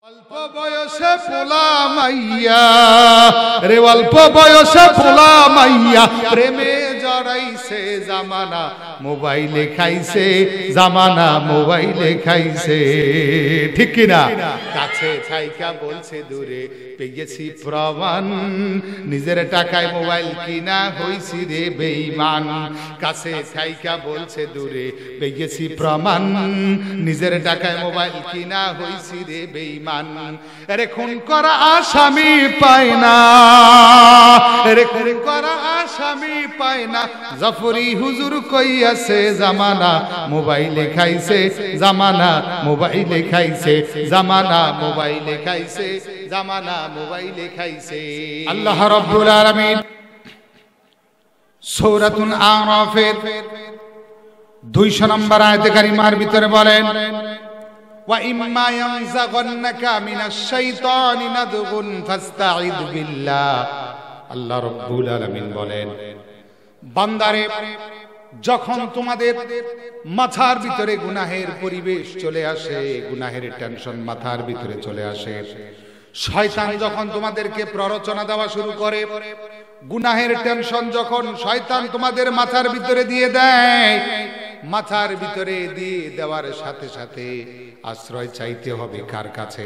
অল্প বয়সে পোলা মাইয়া রে, অল্প বয়সে পোলা মাইয়া প্রেমে জড়াইছে জামানা মোবাইলে খাইছে, জামানা মোবাইলে খাইছে, ঠিক কিনা? কাছে থাইকা বলছে দূরে পেয়েছি প্রমাণ, নিজের টাকায় মোবাইল কিনা হইছি রে বেঈমান। কাছে থাইকা বলছে দূরে পেয়েছি প্রমাণ, নিজের টাকায় মোবাইল কিনা হইছি রে বেঈমান। আরে খুন করা আসামি পায় না, আরে খুন করা আসামি পায় না, জাফরি হুজুর কইয়াছে জামানা মোবাইলে খাইছে, জামানা মোবাইলে খাইছে, জামানা মোবাইলে খাইছে, জামানা মোবাইলে খাইছে। আল্লাহ রাব্বুল আলামিন সূরাতুল আরাফের 200 নম্বর আয়াতে কারিমার ভিতরে বলেন, ওয়া ইম্মা ইয়ানজাগান্নাকা মিনাশ শাইতানি নাদগুন ফাস্তাঈদ বিল্লাহ। আল্লাহ রাব্বুল আলামিন বলেন, বান্দারে যখন তোমাদের মাথার ভিতরে গুনাহের পরিবেশ চলে আসে, গুনাহের টেনশন মাথার ভিতরে চলে আসে, শয়তান যখন তোমাদেরকে প্ররোচনা দেওয়া শুরু করে, গুনাহের টেনশন যখন শয়তান তোমাদের মাথার ভিতরে দিয়ে দেয়, মাথার ভিতরে দিয়ে দেওয়ার সাথে সাথে আশ্রয় চাইতে হবে কার কাছে?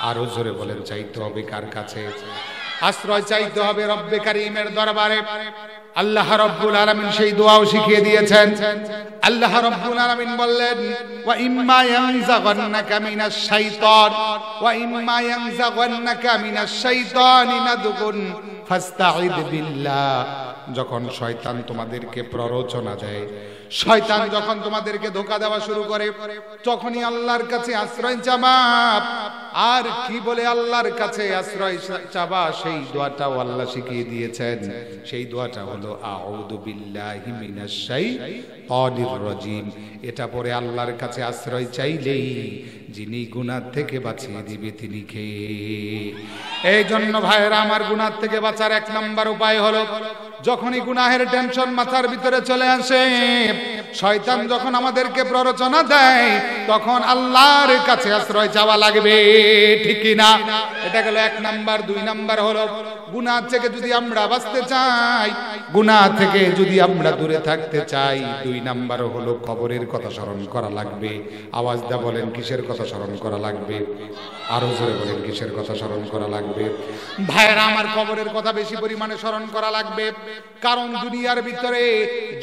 আরো জোরে বলেন, চাইতে হবে কার কাছে? আশ্রয় চাইতে হবে রব্বে কারীমের দরবারে। আল্লাহ রাব্বুল আলামিন সেই দোয়াও শিখিয়ে দিয়েছেন। আল্লাহ রাব্বুল আলামিন বললেন, ওয়া ইম্মা ইয়ানজাগান্নাকা মিনাশ শাইতান, ওয়া ইম্মা ইয়ানজাগান্নাকা মিনাশ শাইতানি নাদগুন ফাস্তাঈদ বিল্লাহ। যখন শয়তান তোমাদেরকে প্ররোচনা দেয়, শয়তান যখন তোমাদেরকে ধোঁকা দেওয়া শুরু করে, তখনই আল্লাহর কাছে আশ্রয় চাবা। আর কি বলে আল্লাহর কাছে আশ্রয় চাবা? সেই দোয়াটাও আল্লাহ শিখিয়ে দিয়েছেন। সেই দোয়াটা হলো আউযু বিল্লাহি মিনাশ শাইতানির রাজিম। এটা পরে আল্লাহর কাছে আশ্রয় চাইলেই যিনি গুনাহ থেকে বাঁচিয়ে দিবে তিনি কে? এই জন্য ভাইয়েরা আমার, গুনাহ থেকে বাঁচার 1 নম্বর উপায় হলো, যখনই গুনাহের টেনশন মাথার ভিতরে চলে আসে, শয়তান যখন আমাদেরকে প্ররোচনা দেয়, তখন আল্লাহর কাছে আশ্রয় চাওয়া লাগবে, ঠিক কি না? এটা গেল 1 নাম্বার। 2 নাম্বার হলো, গুনাহ থেকে যদি আমরা বাঁচতে চাই, গুনাহ থেকে যদি আমরা দূরে থাকতে চাই, 2 নাম্বার হলো কবরের কথা স্মরণ করা লাগবে। আওয়াজ দা বলেন, কিসের কথা স্মরণ করা লাগবে? আরো জোরে বলেন, কিসের কথা স্মরণ করা লাগবে? ভাইরা আমার, কবরের কথা বেশি পরিমাণে স্মরণ করা লাগবে। কারণ দুনিয়ার ভিতরে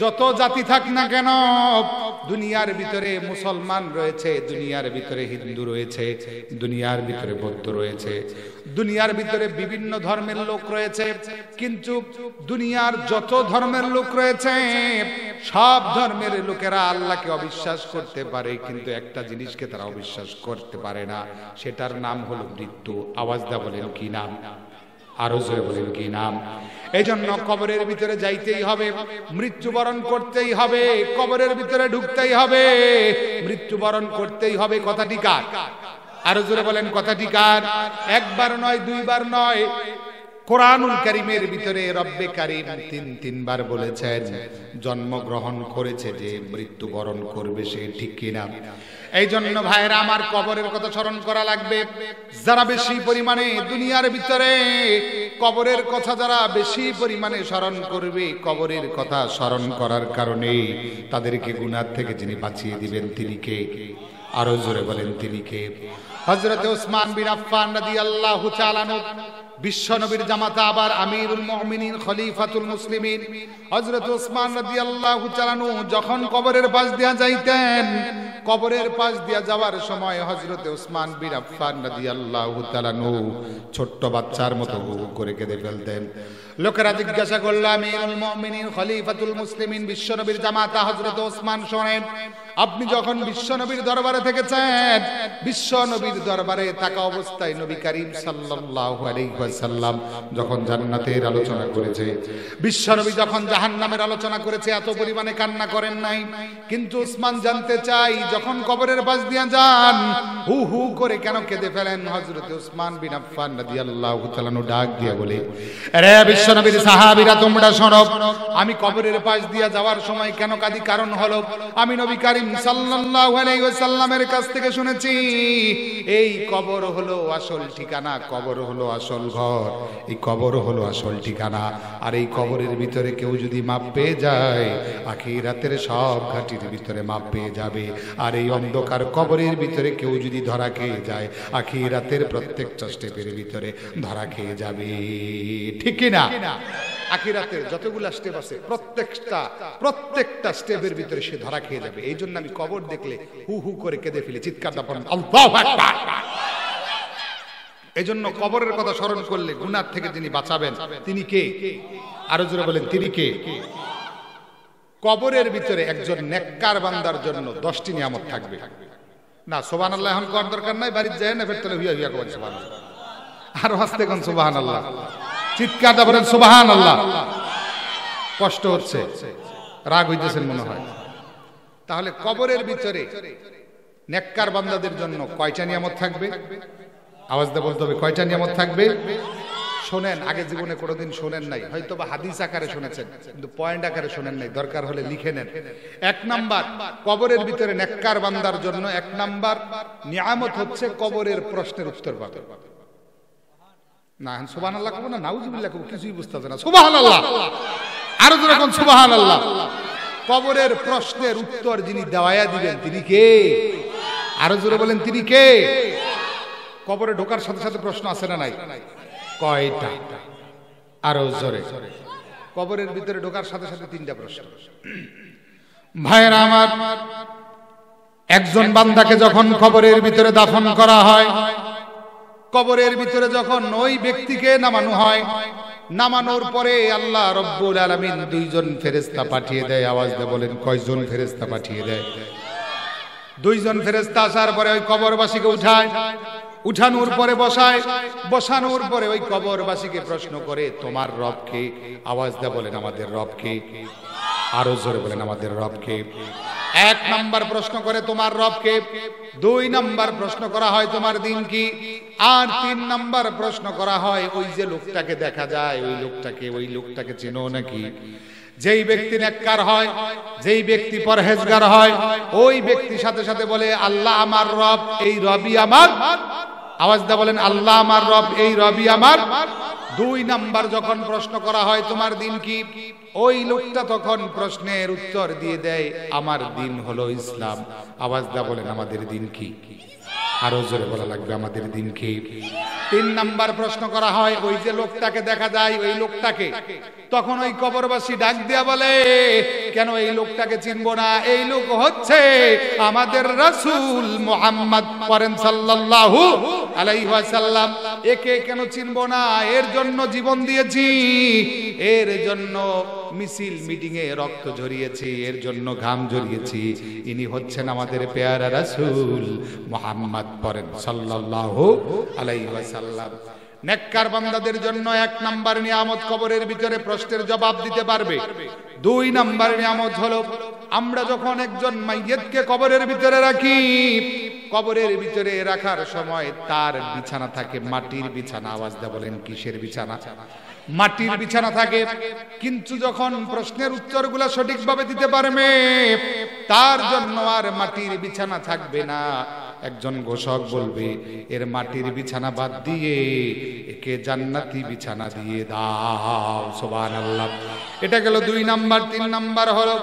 যত জাতি থাক না কেন, দুনিয়ার ভিতরে মুসলমান রয়েছে, দুনিয়ার ভিতরে হিন্দু রয়েছে, দুনিয়ার ভিতরে বৌদ্ধ রয়েছে, দুনিয়ার ভিতরে বিভিন্ন ধর্মের লোক রয়েছে, কিন্তু দুনিয়ার যত ধর্মের লোক রয়েছে, সব ধর্মের লোকেরা আল্লাহকে অবিশ্বাস করতে পারে, কিন্তু একটা জিনিসকে তারা অবিশ্বাস করতে পারে না, সেটার নাম হলো মৃত্যু। আওয়াজ দা বলেন, কি নাম? আরো জোরে বলেন, কি নাম? এই জন্য কবরের ভিতরে যাইতেই হবে, মৃত্যুবরণ করতেই হবে, কবরের ভিতরে ঢুকতেই হবে, মৃত্যুবরণ করতেই হবে। কথাটি কার? আরো জোরে বলেন, কথাটি কার? 1 বার নয়, 2 বার নয়, কোরআনুল কারীমের ভিতরে রব্বে কারীম 3 বার বলেছেন, জন্মগ্রহণ করেছে যে মৃত্যুবরণ করবে সে, ঠিক কিনা? এই জন্য ভাইরা আমার, কবরের কথা স্মরণ করা লাগবে। যারা বেশি পরিমাণে দুনিয়ার ভিতরে কবরের কথা যারা বেশি পরিমাণে স্মরণ করবে, কবরের কথা স্মরণ করার কারণে তাদেরকে গুনাহ থেকে যিনি বাঁচিয়ে দিবেন তিনি কে? আরো জোরে বলেন, তিনি কে? হযরত ওসমান বিন আফফান রাদিয়াল্লাহু তাআলা আনহু, বিশ্ব নবীর জামাতা, আবার আমিরুল মুমিনিন, খলিফাতুল মুসলিমিন হযরত ওসমান রাদিয়াল্লাহু তাআলা আনহু যখন কবরের পাশ দিয়া যাইতেন, কবরের পাশ দিয়া যাওয়ার সময় হযরত ওসমান বিন আফফান রাদিয়াল্লাহু তাআলা আনহু ছোট্ট বাচ্চার মতো হু করে কেঁদে ফেলতেন। লোকেরা জিজ্ঞাসা করল, আমিরুল মুমিনিন, খলিফাতুল মুসলিমিন, বিশ্ব নবীর জামাতা হযরত ওসমান, শোনেন, আপনি যখন বিশ্ব নবীর দরবারে থেকেছেন, বিশ্ব নবীর দরবারে থাকা অবস্থায় নবী করিম সাল্লাল্লাহু আলাইহি ওয়াসাল্লাম যখন জান্নাতের আলোচনা করেছে, বিশ্ব নবী যখন জাহান্নামের আলোচনা করেছে, এত পরিমাণে কান্না করেন নাই। কিন্তু ওসমান জানতে চাই, যখন কবরের পাশ দিয়া যান, হু হু করে কেন কেঁদে ফেলেন? হযরত ওসমান বিন আফফান রাদিয়াল্লাহু তাআলা ডাক দিয়ে বলে, আরে বিশ্ব বিশ্বনবীর সাহাবীরা তোমরা শোনো, আমি কবরের পাশ দিয়ে যাওয়ার সময় কেন কাঁদি, কারণ হলো আমি নবী করিম সাল্লাল্লাহু আলাইহি ওয়াসাল্লামের কাছ থেকে শুনেছি এই কবর হলো আসল ঠিকানা, কবর হলো আসল ঘর, এই কবর হলো আসল ঠিকানা। আর এই কবরের ভিতরে কেউ যদি মাপ পেয়ে যায়, আখিরাতের সব ঘাটির ভিতরে মাপ পেয়ে যাবে। আর এই অন্ধকার কবরের ভিতরে কেউ যদি ধরা খেয়ে যায়, আখিরাতের প্রত্যেকটা স্টেপের ভিতরে ধরা খেয়ে যাবে। ঠিক কি না? আখিরাতের যতগুলা স্টেপ আছে প্রত্যেকটা স্টেপের ভিতরে সে ধরা খেয়ে যাবে। এই জন্য আমি কবর দেখলে হু হু করে কেঁদে ফেলি, চিৎকার দাপন আল্লাহু আকবার। এই জন্য কবরের কথা স্মরণ করলে গুনাহ থেকে যিনি বাঁচাবেন তিনি কে? আরো জোরে বলেন, তিনি কে? কবরের ভিতরে একজন নেককার বান্দার জন্য 10টি নিয়ামত থাকবে। না সুবহানাল্লাহ এখন করার দরকার নাই, বাড়িতে যায় না ফেরতলে হুইয়া হুইয়া করেন সুবহানাল্লাহ। আর হাসতে কোন সুবহানাল্লাহ, চিৎকারটা বলেন সুবহানাল্লাহ। কষ্ট হচ্ছে, রাগ হইতেছেন মনে হয়। তাহলে কবরের ভিতরে নেককার বান্দাদের জন্য কয়টা নিয়ামত থাকবে? আওয়াজ দিয়ে বলতে হবে, কয়টা নিয়ামত থাকবে? শোনেন, আগে জীবনে কোনোদিন শোনেন নাই, হয়তো বা হাদিস আকারে শুনেছেন, কিন্তু পয়েন্ট আকারে শোনেন নাই, দরকার হলে লিখে নেন। 1 নাম্বার, কবরের ভিতরে নেককার বান্দার জন্য 1 নাম্বার নিয়ামত হচ্ছে কবরের প্রশ্নের উত্তর পাবে। না সুবহানাল্লাহ কব না, নাউজুবিল্লাহ কব, কিছুই বুঝতেছে না। সুবহানাল্লাহ, আরো জোরে কোন সুবহানাল্লাহ। কবরের প্রশ্নের উত্তর যিনি দেওয়া দিবেন তিনি কে? আরো জোরে বলেন, তিনি কে? কবরে ঢোকার সাথে সাথে প্রশ্ন আছে না নাই? কয়টা? আরো জোরে। কবরের ভিতরে ঢোকার সাথে সাথে 3টা প্রশ্ন। ভাইরা আমার, একজন বান্দাকে যখন কবরের ভিতরে দাফন করা হয়, কবরের ভিতরে যখন ওই ব্যক্তিকে নামানো হয়, নামানোর পরে আল্লাহ রব্বুল আলামিন 2 জন ফেরেশতা পাঠিয়ে দেয়। আওয়াজ দিয়ে বলেন, কয়জন ফেরেশতা পাঠিয়ে দেয়? 2 জন ফেরেশতা আসার পরে ওই কবরবাসীকে উঠায়, উঠানোর পরে বসায়, বসানোর পরে ওই কবরবাসীকে প্রশ্ন করে, তোমার রব কে? আওয়াজ দিয়ে বলেন, আমাদের রব কে? আরো জোরে বলেন, আমাদের রব কে? 1 নাম্বার প্রশ্ন করে, তোমার রব কে? 2 নাম্বার প্রশ্ন করা হয়, তোমার দিন কি? আর 3 নাম্বার প্রশ্ন করা হয়, ওই যে লোকটাকে দেখা যায়, ওই লোকটাকে চেনো নাকি? যেই ব্যক্তি নেককার হয়, যেই ব্যক্তি পরহেজগার হয়, ওই ব্যক্তি সাথে সাথে বলে, আল্লাহ আমার রব, এই রবই আমার। আওয়াজ দিয়ে বলেন, আল্লাহ আমার রব, এই রবই আমার। 2 নাম্বার যখন প্রশ্ন করা হয়, তোমার দিন কি? ওই লোকটা তখন প্রশ্নের উত্তর দিয়ে দেয়, আমার দিন হলো ইসলাম। আওয়াজ দিয়ে বলেন, আমাদের দিন কি? আরো জোরে বলা লাগবে, আমাদের দিন কি? 3 নাম্বার প্রশ্ন করা হয়, ওই যে লোকটাকে দেখা যায়, ওই লোকটাকে। তখন ওই কবরবাসী ডাক দিয়া বলে, কেন এই লোকটাকে চিনবো না? এই লোক হচ্ছে আমাদের রাসূল মুহাম্মদ পড়েন সাল্লাল্লাহু আলাইহি ওয়াসাল্লাম। একে কেন চিনবো না? এর জন্য জীবন দিয়েছি, এর জন্য মিছিল মিটিং এ রক্ত ঝরিয়েছি, এর জন্য ঘাম ঝরিয়েছি। ইনি হচ্ছেন আমাদের পেয়ারা রাসূল মুহাম্মদ পড়েন সাল্লাল্লাহু আলাইহি ওয়াসাল্লাম। নেককার বান্দাদের জন্য 1 নাম্বার নিয়ামত, কবরের ভিতরে প্রশ্নের জবাব দিতে পারবে। 2 নাম্বার নিয়ামত হলো, আমরা যখন একজন মাইয়িতকে কবরের ভিতরে রাখি, কবরের ভিতরে রাখার সময় তার বিছানা থাকে মাটির বিছানা। আওয়াজ দিয়ে বলেন, কিসের বিছানা? মাটির বিছানা থাকে। কিন্তু যখন প্রশ্নের উত্তরগুলো সঠিকভাবে দিতে পারবে, তার জন্য আর মাটির বিছানা থাকবে না। একজন ঘোষক বলবে, এর মাটির বিছানা বাদ দিয়ে একে জান্নাতি বিছানা দিয়ে দাও। সুবহানাল্লাহ। এটা গেল 2 নাম্বার। 3 নাম্বার হলো,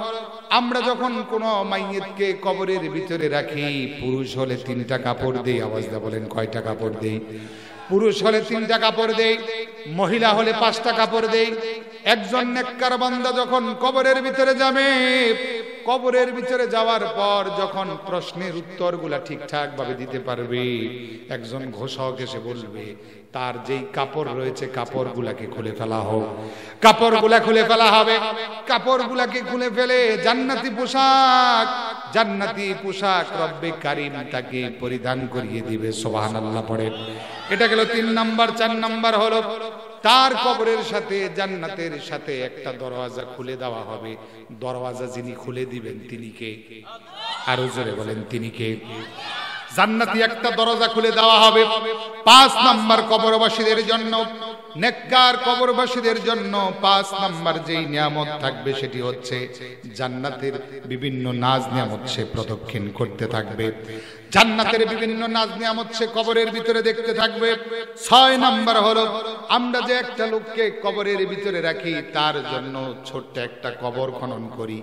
আমরা যখন কোনো মাইয়িতকে কবরের ভিতরে রাখি, পুরুষ হলে 3টা কাপড় দেই। আওয়াজ দিয়ে বলেন, কয়টা কাপড় দেই? পুরুষ হলে 3টা কাপড় দেই, মহিলা হলে 5টা কাপড় দেই। একজন নেককার বান্দা যখন কবরের ভিতরে যাবে, কবরের ভিতরে যাওয়ার পর যখন প্রশ্নের উত্তরগুলা ঠিকঠাক ভাবে দিতে পারবে, একজন ঘোষক এসে বলবে, তার যেই কাপড় রয়েছে কাপড়গুলাকে খুলে ফেলা হোক। কাপড়গুলা খুলে ফেলা হবে। কাপড়গুলাকে খুলে ফেলে জান্নাতি পোশাক রব্বে কারীম তাকে পরিধান করিয়ে দিবে। সুবহানাল্লাহ পড়ে। এটা গেল 3 নাম্বার। 4 নাম্বার হলো, তার কবরের সাথে জান্নাতের সাথে একটা দরওয়াজা খুলে দেওয়া হবে। দরওয়াজা যিনি খুলে দিবেন তিনি কে? আরো জোরে বলেন, তিনি কে? জান্নাতি একটা দরজা খুলে দেওয়া হবে। 5 নাম্বার, কবরবাসীদের জন্য নেককার কবরবাসীদের জন্য 5 নাম্বার যেই নিয়ামত থাকবে সেটি হচ্ছে জান্নাতের বিভিন্ন নাজ নিয়ামত সে প্রদক্ষিণ করতে থাকবে। জান্নাতের বিভিন্ন নাজ নিয়ামত সে কবরের ভিতরে দেখতে থাকবে। 6 নাম্বার হলো আমরা যে একটা লোককে কবরের ভিতরে রাখি তার জন্য ছোট্ট একটা কবর খনন করি,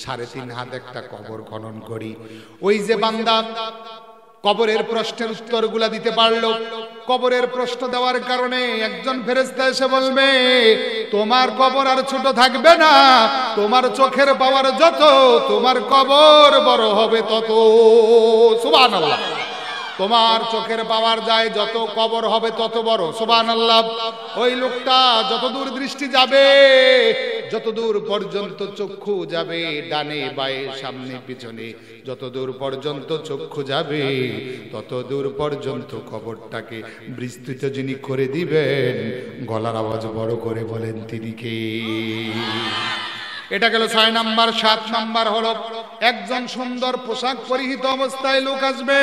3.5 হাত একটা কবর খনন করি। ওই যে বান্দা কবরের প্রশ্নের উত্তরগুলা দিতে পারলো, কবরের প্রশ্ন দেওয়ার কারণে একজন ফেরেশতা এসে বলবে তোমার কবর আর ছোট থাকবে না, তোমার চোখের পাওয়ার যত তোমার কবর বড় হবে তত। সুবহানাল্লাহ। তোমার চোখের পাওয়ার যায় যত কবর হবে তত বড়। সুবহানাল্লাহ। ওই লোকটা যত দূর দৃষ্টি যাবে, যত দূর পর্যন্ত চক্ষু যাবে, ডানে বায়ে সামনে পিছনে যত দূর পর্যন্ত চক্ষু যাবে তত দূর পর্যন্ত কবরটাকে বিস্তৃত যিনি করে দিবেন, গলার আওয়াজ বড় করে বলেন তিনি কে? এটা গেল 6 নাম্বার। 7 নাম্বার হলো একজন সুন্দর পোশাক পরিহিত অবস্থায় লোক আসবে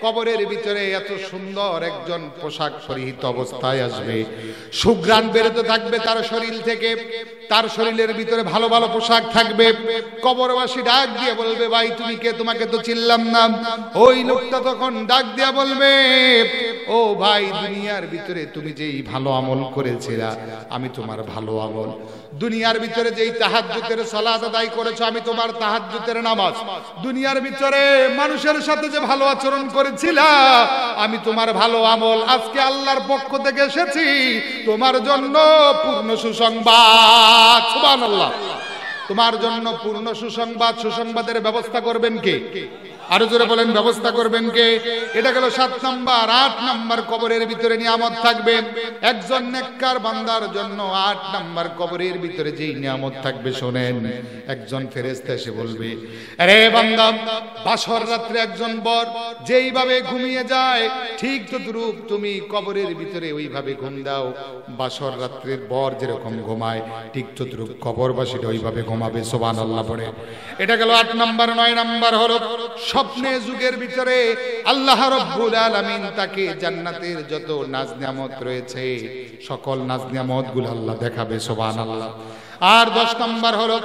কবরের ভিতরে। এত সুন্দর একজন পোশাক পরিহিত অবস্থায় আসবে, সুঘ্রাণ বেরোতে থাকবে তার শরীর থেকে, তার শরীরের ভিতরে ভালো ভালো পোশাক থাকবে। কবরবাসী ডাক দিয়ে বলবে ভাই তুমি কে, তোমাকে তো চিনলাম না। ওই লোকটা তখন ডাক দিয়ে বলবে ও ভাই দুনিয়ার ভিতরে তুমি যেই ভালো আমল করেছিলা আমি তোমার ভালো আমল, দুনিয়ার ভিতরে যেই তাহাজ্জুদের সালাত আদায় করেছো আমি তোমার তাহাজ্জুদের নামাজ, দুনিয়ার ভিতরে মানুষের সাথে যে ভালো আচরণ করেছিলা আমি তোমার ভালো আমল, আজকে আল্লাহর পক্ষ থেকে এসেছি তোমার জন্য পূর্ণ সুসংবাদ। সুবহানাল্লাহ। তোমার জন্য পূর্ণ সুসংবাদ, সুসংবাদের ব্যবস্থা করবেন কে? আরো জোরে বলেন ব্যবস্থা করবেন কে? এটা গেল 7 নাম্বার। 8 নাম্বার কবরের ভিতরে নিয়ামত থাকবে একজন নেককার বান্দার জন্য। 8 নাম্বার কবরের ভিতরে যেই নিয়ামত থাকবে শোনেন, একজন ফেরেশতা এসে বলবে আরে বান্দা বাসর রাত্রে একজন বর যেইভাবে ঘুমিয়ে যায় ঠিক তদ্রূপ তুমি কবরের ভিতরে ওইভাবে ঘুম দাও। বাসর রাত্রের বর যেরকম ঘুমায় ঠিক তদ্রূপ কবরবাসীরা ওইভাবে ঘুমাবে। সুবহানাল্লাহ পড়ে। এটা গেল 8 নাম্বার। 9 নাম্বার হলো স্বপ্নে যুগের ভিতরে আল্লাহ রাব্বুল আলামিন তাকে জান্নাতের যত নাজ নিয়ামত রয়েছে সকল নাজ নিয়ামতগুলো আল্লাহ দেখাবে। সুবহানাল্লাহ। আর 10 নাম্বার হলো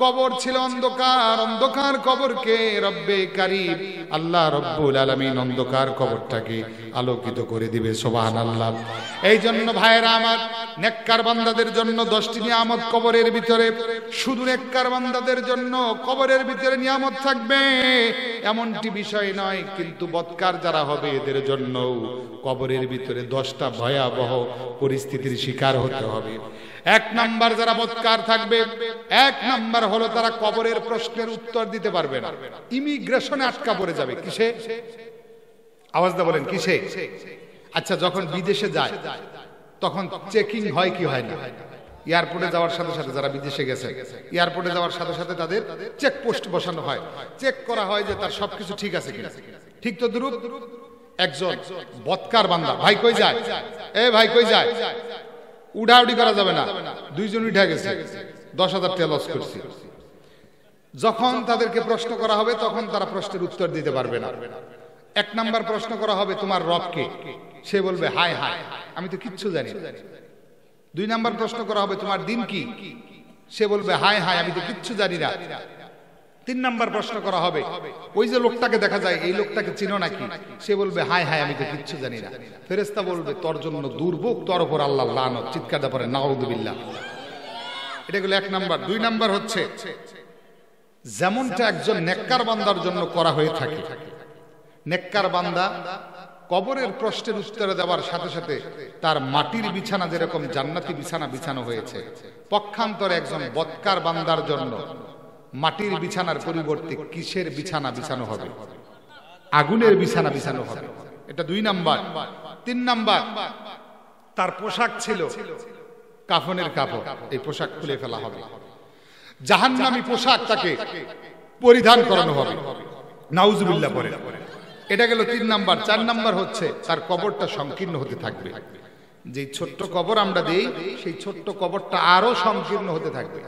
কবর ছিল অন্ধকার, অন্ধকার কবরকে রব্বে কারীম আল্লাহ রাব্বুল আলামিন অন্ধকার কবরটাকে আলোকিত করে দিবে। সুবহানাল্লাহ। এই জন্য ভাইরা আমার নেককার বান্দাদের জন্য 10টি নিয়ামত কবরের ভিতরে, শুধু নেককার বান্দাদের জন্য কবরের ভিতরে নিয়ামত থাকবে এমনটি বিষয় নয়, কিন্তু বদকার যারা হবে এদের জন্য কবরের ভিতরে 10টা ভয়াবহ পরিস্থিতির শিকার হতে হবে। 1 নাম্বার যারা বদকার থাকবে, 1 নাম্বার হলো তারা কবরের প্রশ্নের উত্তর দিতে পারবে না, ইমিগ্রেশনে আটকা পড়ে যাবে। কিসে? আওয়াজ দা বলেন কিসে? আচ্ছা যখন বিদেশে যায় তখন চেকিং হয় কি হয় না? এয়ারপোর্টে যাওয়ার সাথে সাথে যারা বিদেশে গেছে এয়ারপোর্টে যাওয়ার সাথে সাথে তাদের চেকপোস্ট বসানো হয়, চেক করা হয় যে তার সবকিছু ঠিক আছে কিনা। ঠিক তো দ্রুপ একজন বদকার বান্দা ভাই কই যায়, এ ভাই কই যায়, উড়াউড়ি করা যাবে না, 2 জন উঠে গেছে 10,000 টাকা লস করছি। যখন তাদেরকে প্রশ্ন করা হবে তখন তারা প্রশ্নের উত্তর দিতে পারবে না। 1 নাম্বার প্রশ্ন করা হবে তোমার রব কে, সে বলবে হায় হায় আমি তো কিচ্ছু জানি না। 2 নাম্বার প্রশ্ন করা হবে তোমার দিন কি, সে বলবে হায় হায় আমি তো কিচ্ছু জানি না। 3 নাম্বার প্রশ্ন করা হবে ওই যে লোকটাকে দেখা যায় এই লোকটাকে চিনো নাকি, সে বলবে হায় হায় আমি তো কিচ্ছু জানি না। ফেরেশতা বলবে তোর জন্য দুর্ভোগ, তোর উপর আল্লাহ লানত, চিৎকার দেওয়ার পরে নাউযুবিল্লাহ। এটা হলো 1 নাম্বার। 2 নাম্বার হচ্ছে যেমনটা একজন নেককার বান্দার জন্য করা হয়ে থাকে, নেককার বান্দা কবরের প্রশ্নের উত্তর দেওয়ার সাথে সাথে তার মাটির বিছানা যেরকম জান্নাতি বিছানা বিছানো হয়েছে, পক্ষান্তরে একজন বদকার বান্দার জন্য মাটির বিছানার পরিবর্তে কিসের বিছানা বিছানো হবে? আগুনের বিছানা বিছানো হবে। এটা 2 নাম্বার। 3 নাম্বার তার পোশাক ছিল কাফনের কাপড়, এই পোশাক খুলে ফেলা হবে, জাহান্নামী পোশাক তাকে পরিধান করানো হবে। নাউজুবিল্লাহ পরে। এটা গেল 3 নাম্বার। 4 নাম্বার হচ্ছে তার কবরটা সংকীর্ণ হতে থাকবে। যে ছোট্ট কবর আমরা দেই সেই ছোট্ট কবরটা আরো সংকীর্ণ হতে থাকবে।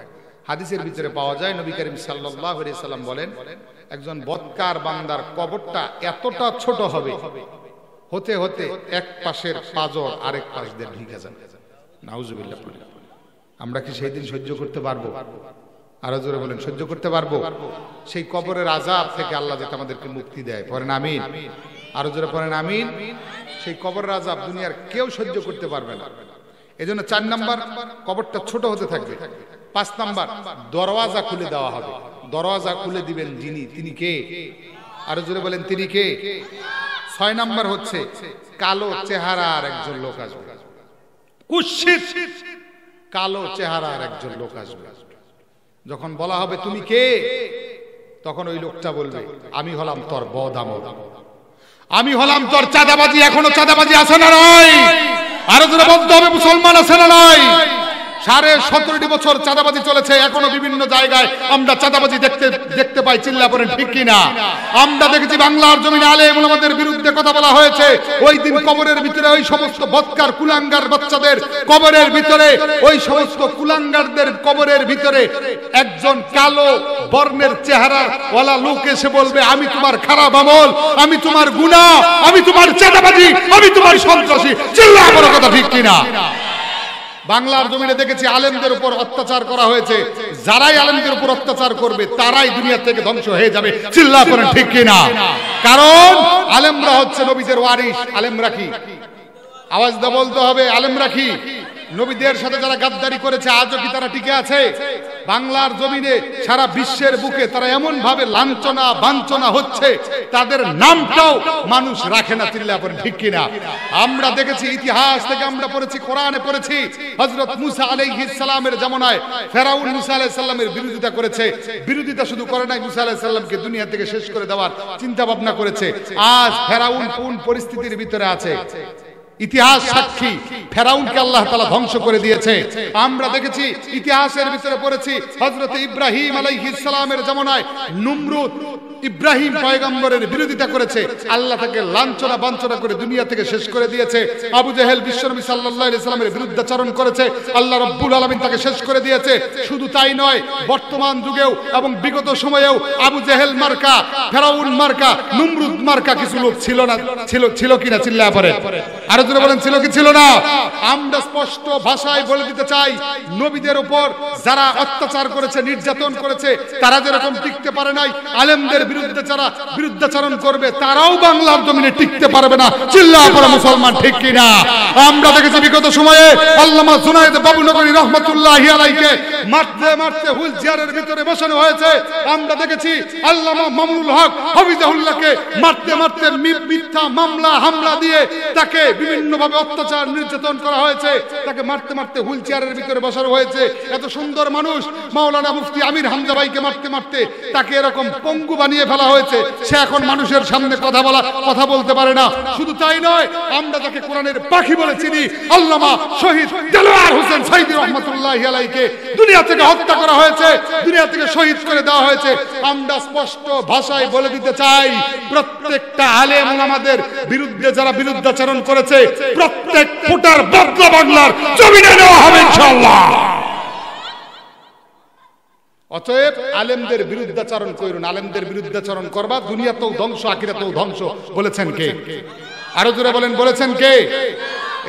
হাদিসের ভিতরে পাওয়া যায় নবী করিম সাল্লাল্লাহু আলাইহি সাল্লাম বলেন একজন বদকার বান্দার কবরটা এতটা ছোট হবে হতে হতে এক পাশের পাজর আরেক পাশ দিয়ে ঢুকে যাবে। নাউজুবিল্লাহ। আমরা কি সেই দিন সহ্য করতে পারবো? আরো জোরে বলেন, সহ্য করতে পারবো? সেই কবরের আযাব থেকে আল্লাহ যাতে আমাদেরকে মুক্তি দেয়, পড়েন আমিন। আরো জোরে পড়েন আমিন। সেই কবরের আযাব দুনিয়ার কেউ সহ্য করতে পারবে না। এজন্য 4 নাম্বার, কবরটা ছোট হতে থাকবে। 5 নাম্বার, দরওয়াজা খুলে দেওয়া হবে। দরওয়াজা খুলে দিবেন যিনি, তিনি কে? আরো জোরে বলেন, তিনি কে? 6 নাম্বার হচ্ছে কালো চেহারার একজন লোক আসবে। কুৎসিত কালো চেহারার একজন লোক আসবে। যখন বলা হবে তুমি কে, তখন ওই লোকটা বলবে আমি হলাম তোর বদামদ, আমি হলাম তোর চাঁদাবাজি। এখনো চাঁদাবাজি আছে না নয়? আরো জোরে বলতে হবে, মুসলমান আছে না নয়? 17.5 বছর চাঁদাবাজি চলেছে, এখনো বিভিন্ন জায়গায় আমরা চাঁদাবাজি দেখতে পাই। চিল্লা করেন ঠিক কিনা? আমরা দেখেছি বাংলার জমিনে আলেম ওলামাদের বিরুদ্ধে কথা বলা হয়েছে। ওই দিন কবরের ভিতরে ওই সমস্ত বদকার কুলাঙ্গার বাচ্চাদের কবরের ভিতরে, ওই সমস্ত কুলাঙ্গারদের কবরের ভিতরে একজন কালো বর্ণের চেহারা ওয়ালা লোক এসে বলবে আমি তোমার খারাপ আমল, আমি তোমার গুনাহ, আমি তোমার চাঁদাবাজি, আমি তোমার সন্ত্রাসী। চিল্লা বড় কথা ঠিক কিনা? বাংলার জমিনে দেখেছি আলেমদের উপর অত্যাচার করা হয়েছে। যারাই আলেমদের উপর অত্যাচার করবে তারাই দুনিয়া থেকে ধ্বংস হয়ে যাবে। চিল্লা করেন ঠিক কিনা? কারণ আলেমরা হচ্ছে নবীদের ওয়ারিস। আলেমরা কি? আওয়াজ দা বলতে হবে, আলেমরা কি? নবীদের সাথে যারা গাদ্দারি করেছে আজও কি তারা টিকে আছে? বাংলার জমিনে সারা বিশ্বের বুকে তারা এমন ভাবে লাঞ্ছনা বাঞ্ছনা হচ্ছে, তাদের নামটাও মানুষ রাখে না। চিল্লা করেন ঠিক কিনা? আমরা দেখেছি ইতিহাস থেকে, আমরা পড়েছি, কোরআনে পড়েছি, হযরত মুসা আলাইহিস সালামের জামানায় ফেরাউন মুসা আলাইহিস সালামের বিরোধিতা করেছে। বিরোধিতা শুধু করে নাই, মুসা আলাইহিস সালামকে দুনিয়া থেকে শেষ করে দেওয়ার চিন্তা ভাবনা করেছে। আজ ফেরাউন কোন পরিস্থিতির ভিতরে আছে? ইতিহাস সাক্ষী, ফেরাউনকে আল্লাহ তাআলা ধ্বংস করে দিয়েছে। আমরা দেখেছি, ইতিহাসের ভিতরে পড়েছি, হযরত ইব্রাহিম আলাইহিস সালামের জামানায় নমরুদ ইব্রাহিম পয়গম্বরের বিরোধিতা করেছে, আল্লাহ তাকে লাঞ্ছনা বাঞ্ছনা করে দুনিয়া থেকে শেষ করে দিয়েছে। আবু জেহেল বিশ্বনবী সাল্লাল্লাহু আলাইহি সাল্লামের বিরুদ্ধাচরণ করেছে, আল্লাহ রাব্বুল আলামিন তাকে শেষ করে দিয়েছে। শুধু তাই নয়, বর্তমান যুগেও এবং বিগত সময়েও আবু জেহেল মার্কা, ফেরাউন মার্কা, নমরুদ মার্কা কিছু লোক ছিল না? ছিল কিনা? চিল্লায়া পড়ে আরো জোরে বলেন, ছিল কি ছিল না? আমরা স্পষ্ট ভাষায় বলে দিতে চাই, নবীদের উপর যারা অত্যাচার করেছে, নির্যাতন করেছে, তারা যেরকম টিকতে পারে নাই, আলেমদের বিরুদ্ধে যারা বিরুদ্ধাচরণ করবে তারাও বাংলার জমিনে টিকতে পারবে না। চিল্লায়া পড়ে মুসলমান ঠিক কিনা? আমরা দেখেছি বিগত সময়ে আল্লামা জুনায়েদ বাবুনগরী রাহমাতুল্লাহি আলাইহিকে মারতে মারতে হুইল চেয়ারের ভিতরে বসানো হয়েছে। আমরা দেখেছি আল্লামা মামুনুল হক হাফিজাহুল্লাহকে মারতে মারতে মিথ্যা মামলা হামলা দিয়ে তাকে বিভিন্নভাবে অত্যাচার নির্যাতন করা হয়েছে। তাকে মারতে মারতে হুইল চেয়ারের ভিতরে বসানো হয়েছে। এত সুন্দর মানুষ মাওলানা মুফতি আমির হামজা ভাইকে মারতে মারতে তাকে এরকম পঙ্গু বানিয়ে ফেলা হয়েছে। সে এখন মানুষের সামনে কথা বলতে পারে না। শুধু তাই নয়, আমরা তাকে কোরআনের পাখি বলে চিনি। আল্লামা শহীদ দেলোয়ার হোসেন সাইদি রাহমাতুল্লাহি আলাইহিকে দুনিয়া থেকে হত্যা করা হয়েছে, দুনিয়া থেকে শহীদ করে দেওয়া হয়েছে। আমরা স্পষ্ট ভাষায় বলে দিতে চাই, প্রত্যেকটা আলেম ওলামাদের বিরুদ্ধে যারা বিরুদ্ধাচরণ করেছে, প্রত্যেক ফোঁটার বদলা বাংলার জমিনে নেওয়া হবে ইনশাআল্লাহ। অতএব আলেমদের বিরুদ্ধাচরণ করুন। আলেমদের বিরুদ্ধাচরণ করবা, দুনিয়াতেও ধ্বংস, আখিরাতেও ধ্বংস। বলেছেন কে? আরো জোরে বলেন, বলেছেন কে?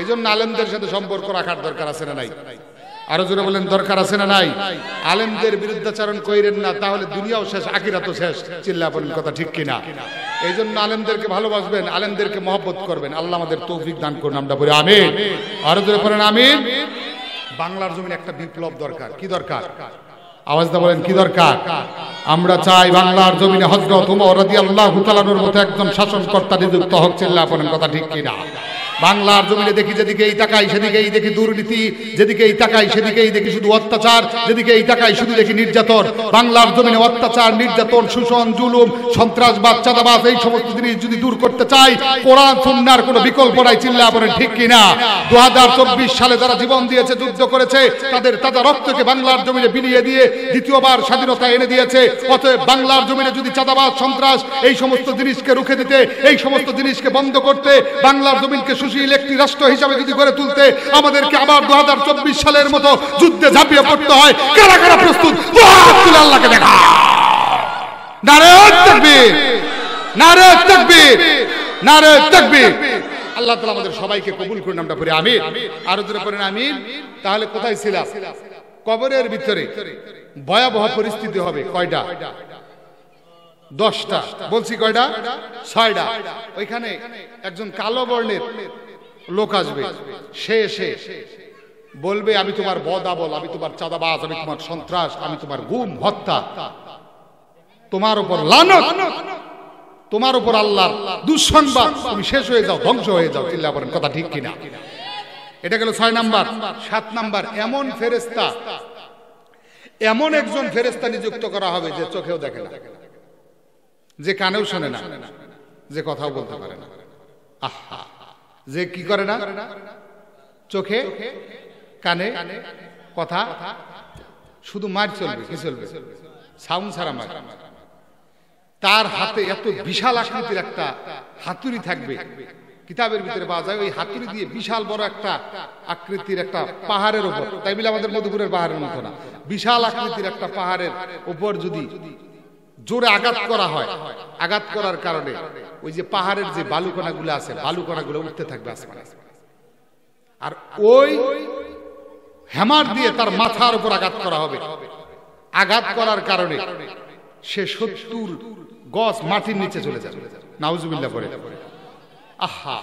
এই জন্য আলেমদের সাথে সম্পর্ক রাখার দরকার আছে না নাই? আরো জোরে বলেন, দরকার আছে না নাই? আলেমদের বিরুদ্ধাচরণ কইরেন না, তাহলে দুনিয়াও শেষ, আখিরাতও শেষ। চিল্লা বলেন কথা ঠিক কিনা? এই জন্য আলেমদেরকে ভালোবাসবেন, আলেমদেরকে মহব্বত করবেন। আল্লাহ আমাদের তৌফিক দান করুন। আমরা বলি আমিন। আরো জোরে বলেন আমিন। বাংলার জমিনে একটা বিপ্লব দরকার। কি দরকার? আওয়াজটা বলেন, কি দরকার? আমরা চাই বাংলার জমিনে হযরত ওমর রাদিয়াল্লাহু তাআলার মতো একজন শাসনকর্তা নিযুক্ত হোক। চিল্লা বলেন কথা ঠিক কিনা? বাংলার জমিনে দেখি যেদিকেই তাকাই সেদিকেই দেখি দুর্নীতি, যেদিকেই তাকাই সেদিকেই দেখি শুধু অত্যাচার, যেদিকেই তাকাই শুধু দেখি নির্যাতন। বাংলার জমিনে অত্যাচার, নির্যাতন, শোষণ, জুলুম, সন্ত্রাসবাদ, চাঁদাবাজ, এই সমস্ত জিনিস যদি দূর করতে চাই, কোরআন সুন্নাহর কোনো বিকল্প নাই। চিল্লা বলেন ঠিক কিনা? 2024 সালে যারা জীবন দিয়েছে, যুদ্ধ করেছে, তাদের তাজা রক্তকে বাংলার জমিনে বিলিয়ে দিয়ে দ্বিতীয়বার স্বাধীনতা এনে দিয়েছে। অতএব বাংলার জমিনে যদি চাঁদাবাজ, সন্ত্রাস, এই সমস্ত জিনিসকে রুখে দিতে, এই সমস্ত জিনিসকে বন্ধ করতে, বাংলার জমিনকে সুশীল একটি রাষ্ট্র হিসাবে যদি গড়ে তুলতে আমাদেরকে আবার 2024 সালের মতো যুদ্ধে ঝাঁপিয়ে পড়তে হয়, কারা কারা প্রস্তুত? আল্লাহকে দেখা। নারে তাকবীর, নারে তাকবীর, নারে তাকবীর। আল্লাহ তাআলা আমাদের সবাইকে কবুল করুন, আমরা পড়ি আমিন। আর জোরে পড়েন আমিন। তাহলে কোথায় ছিলাম? কবরের ভিতরে ভয়াবহ পরিস্থিতি হবে। কয়টা? 10টা। বলছি কয়টা? 6টা। ওইখানে একজন কালো বর্ণের লোক আসবে, সে এসে বলবে আমি তোমার বদাবল, আমি তোমার চাঁদাবাজ, আমি তোমার সন্ত্রাস, আমি তোমার গুম হত্যা, তোমার উপর লানত, তোমার উপর আল্লাহর দুঃসংবাদ, তুমি শেষ হয়ে যাও, ধ্বংস হয়ে যাও। চিল্লা বলেন কথা ঠিক কিনা? এটা গেল 6 নাম্বার। 7 নাম্বার, এমন ফেরেশতা, এমন একজন ফেরেশতা নিযুক্ত করা হবে যে চোখেও দেখে না, যে কানেও শোনে না, যে কথাও বলতে পারে না। আহা, যে কি করে না? চোখে কানে কথা, শুধু মার চলবে, কি চলবে? সাউন্ড ছাড়া মার। তার হাতে এত বিশাল আকৃতির একটা হাতুড়ি থাকবে, কিতাবের ভিতরে পাওয়া যায়। ওই হাতুড়ি দিয়ে বিশাল বড় একটা আকৃতির একটা পাহাড়ের উপর, তাই বলে আমাদের মধুপুরের পাহাড়ের মতো না, বিশাল আকৃতির একটা পাহাড়ের উপর যদি জোরে আঘাত করা হয়, আঘাত করার কারণে ওই যে পাহাড়ের যে বালুকণাগুলো আছে, বালুকণাগুলো উঠতে থাকবে আসমানে। আর ওই হ্যামার দিয়ে তার মাথার উপর আঘাত করা হবে। আঘাত করার কারণে সে 70 গজ মাটির নিচে চলে যাবে। নাউজুবিল্লাহ পড়ে। আহা,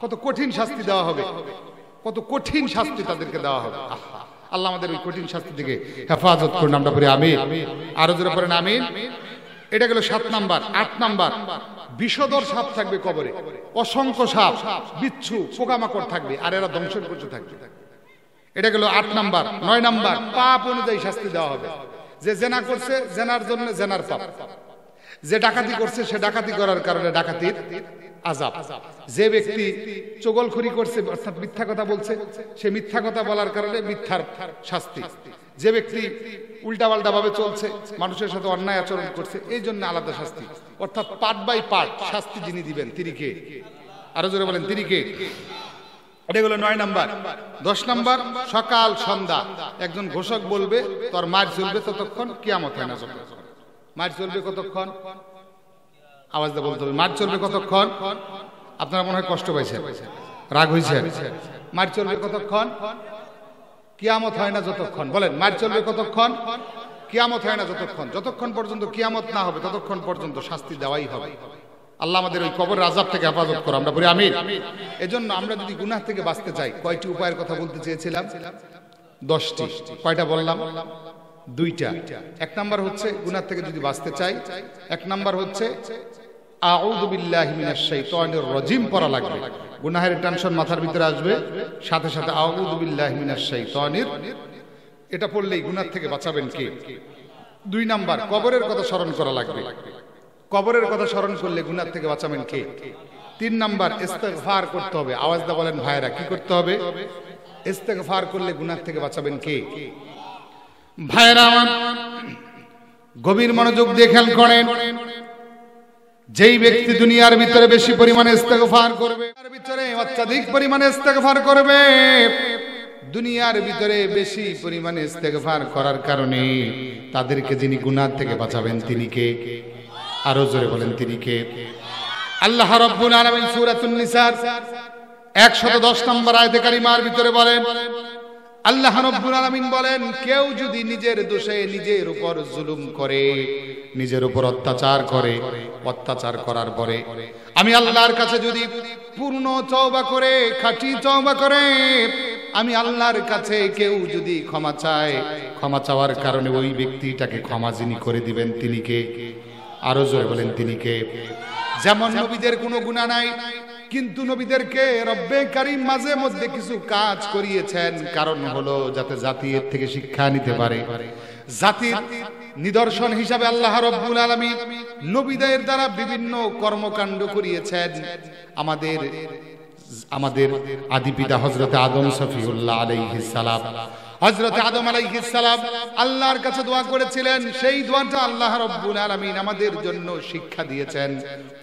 কত কঠিন শাস্তি দেওয়া হবে, কত কঠিন শাস্তি তাদেরকে দেওয়া হবে। আহা, আল্লাহ আমাদের ওই কঠিন শাস্তি থেকে হেফাজত করুন, আমরা পড়ি আমিন। আরো জোরে পড়েন আমিন। এটা গেল 7 নাম্বার। 8 নাম্বার, বিষধর সাপ থাকবে কবরে, অসংখ্য সাপ, বিচ্ছু, পোকামাকড় থাকবে, আর এরা দংশন করতে থাকবে। এটা গেল 8 নাম্বার। 9 নাম্বার, পাপ অনুযায়ী শাস্তি দেওয়া হবে। যে জেনা করছে, জেনার জন্য জেনার পাপ। যে ডাকাতি করছে, সে ডাকাতি করার কারণে ডাকাতির আযাব। যে ব্যক্তি চগলখড়ি করছে, অর্থাৎ মিথ্যা কথা বলছে, সে মিথ্যা কথা বলার কারণে মিথ্যার শাস্তি। যে ব্যক্তি উল্টাপাল্টা ভাবে চলছে, মানুষের সাথে অন্যায় আচরণ করছে, এই জন্য আলাদা শাস্তি। অর্থাৎ পার্ট বাই পার্ট শাস্তি যিনি দিবেন তিনি কে? আরো জোরে বলেন তিনি কে? এটা হলো 9 নাম্বার। 10 নাম্বার, সকাল সন্ধ্যা একজন ঘোষক বলবে তোর মার চলবে ততক্ষণ, কিয়ামত হয় না যতক্ষণ। মার চলবে কতক্ষণ? আওয়াজ দিয়ে বলতে হবে। মার চলবে কতক্ষণ? আপনারা মনে হয় কষ্ট পাইছেন, রাগ হয়েছেন। মার চলবে কতক্ষণ? কিয়ামত হয় না যতক্ষণ। বলেন, মার চলবে কতক্ষণ? কিয়ামত হয় না যতক্ষণ। যতক্ষণ পর্যন্ত কিয়ামত না হবে ততক্ষণ পর্যন্ত শাস্তি দেওয়াই হবে। আল্লাহ আমাদের ওই কবরের আযাব থেকে হেফাজত করো, আমরা বলি আমিন। এজন্য আমরা যদি গুনাহ থেকে বাঁচতে চাই, কয়টি উপায়ের কথা বলতে চেয়েছিলাম? 10টি। কয়টা বললাম? 2টা। 1 নাম্বার হচ্ছে গুনাহ থেকে যদি বাঁচতে চাই, 1 নাম্বার হচ্ছে আউযু বিল্লাহি মিনাশ শাইতানির রাজিম পড়া লাগবে। গুনাহের টেনশন মাথার ভিতরে আসবে, সাথে সাথে আউযু বিল্লাহি মিনাশ শাইতানির, এটা পড়লেই গুনাহ থেকে বাঁচাবেন কে? 2 নাম্বার, কবরের কথা স্মরণ করা লাগবে। কবরের কথা স্মরণ করলে গুনাহ থেকে বাঁচাবেন কে? 3 নাম্বার, ইস্তেগফার করতে হবে। আওয়াজ দিয়ে বলেন ভাইরা, কি করতে হবে? ইস্তেগফার করলে গুনাহ থেকে বাঁচাবেন কে? ভাইরা আমার, গভীর মনোযোগ দিয়ে খেয়াল করেন। যেই ব্যক্তি দুনিয়ার ভিতরে বেশি পরিমাণে ইস্তেগফার করবে, তার ভিতরে অত্যাধিক পরিমাণে ইস্তেগফার করবে, দুনিয়ার ভিতরে বেশি পরিমাণে ইস্তেগফার করার কারণে তাদেরকে যিনি গুনাহ থেকে বাঁচাবেন তিনি কে? আরো জোরে বলেন তিনি কে? আল্লাহ রাব্বুল আলামিন সূরাতুন নিসার 110 নম্বর আয়াতে কারিমার ভিতরে বলেন, আল্লাহ রাব্বুল আলামিন বলেন, কেউ যদি নিজের দোষে নিজের উপর জুলুম করে, নিজের উপর অত্যাচার করে, অত্যাচার করার পরে আমি আল্লাহর কাছে যদি পূর্ণ তওবা করে, খাঁটি তওবা করে, আমি আল্লাহর কাছে কেউ যদি ক্ষমা চায়, ক্ষমা চাওয়ার কারণে ওই ব্যক্তিটাকে ক্ষমা যিনি করে দিবেন তিনি কে? আরো জোরে বলেন তিনি কে? যেমন নবীদের কোনো গুনাহ নাই, কিন্তু নবীদেরকে রব্বে কারীম মাঝে মধ্যে কিছু কাজ করিয়েছেন, কারণ হলো যাতে জাতি এর থেকে শিক্ষা নিতে পারে। জাতির নিদর্শন হিসাবে আল্লাহ রাব্বুল আলামিন নবীদের দ্বারা বিভিন্ন কর্মকাণ্ড করিয়েছেন। আমাদের আদি পিতা হযরত আদম সফিউল্লাহ আলাইহিস সালাম, হযরত আদম আলাইহিস সালাম আল্লাহর কাছে দোয়া করেছিলেন, সেই দোয়াটা আল্লাহ রাব্বুল আলামিন আমাদের জন্য শিক্ষা দিয়েছেন।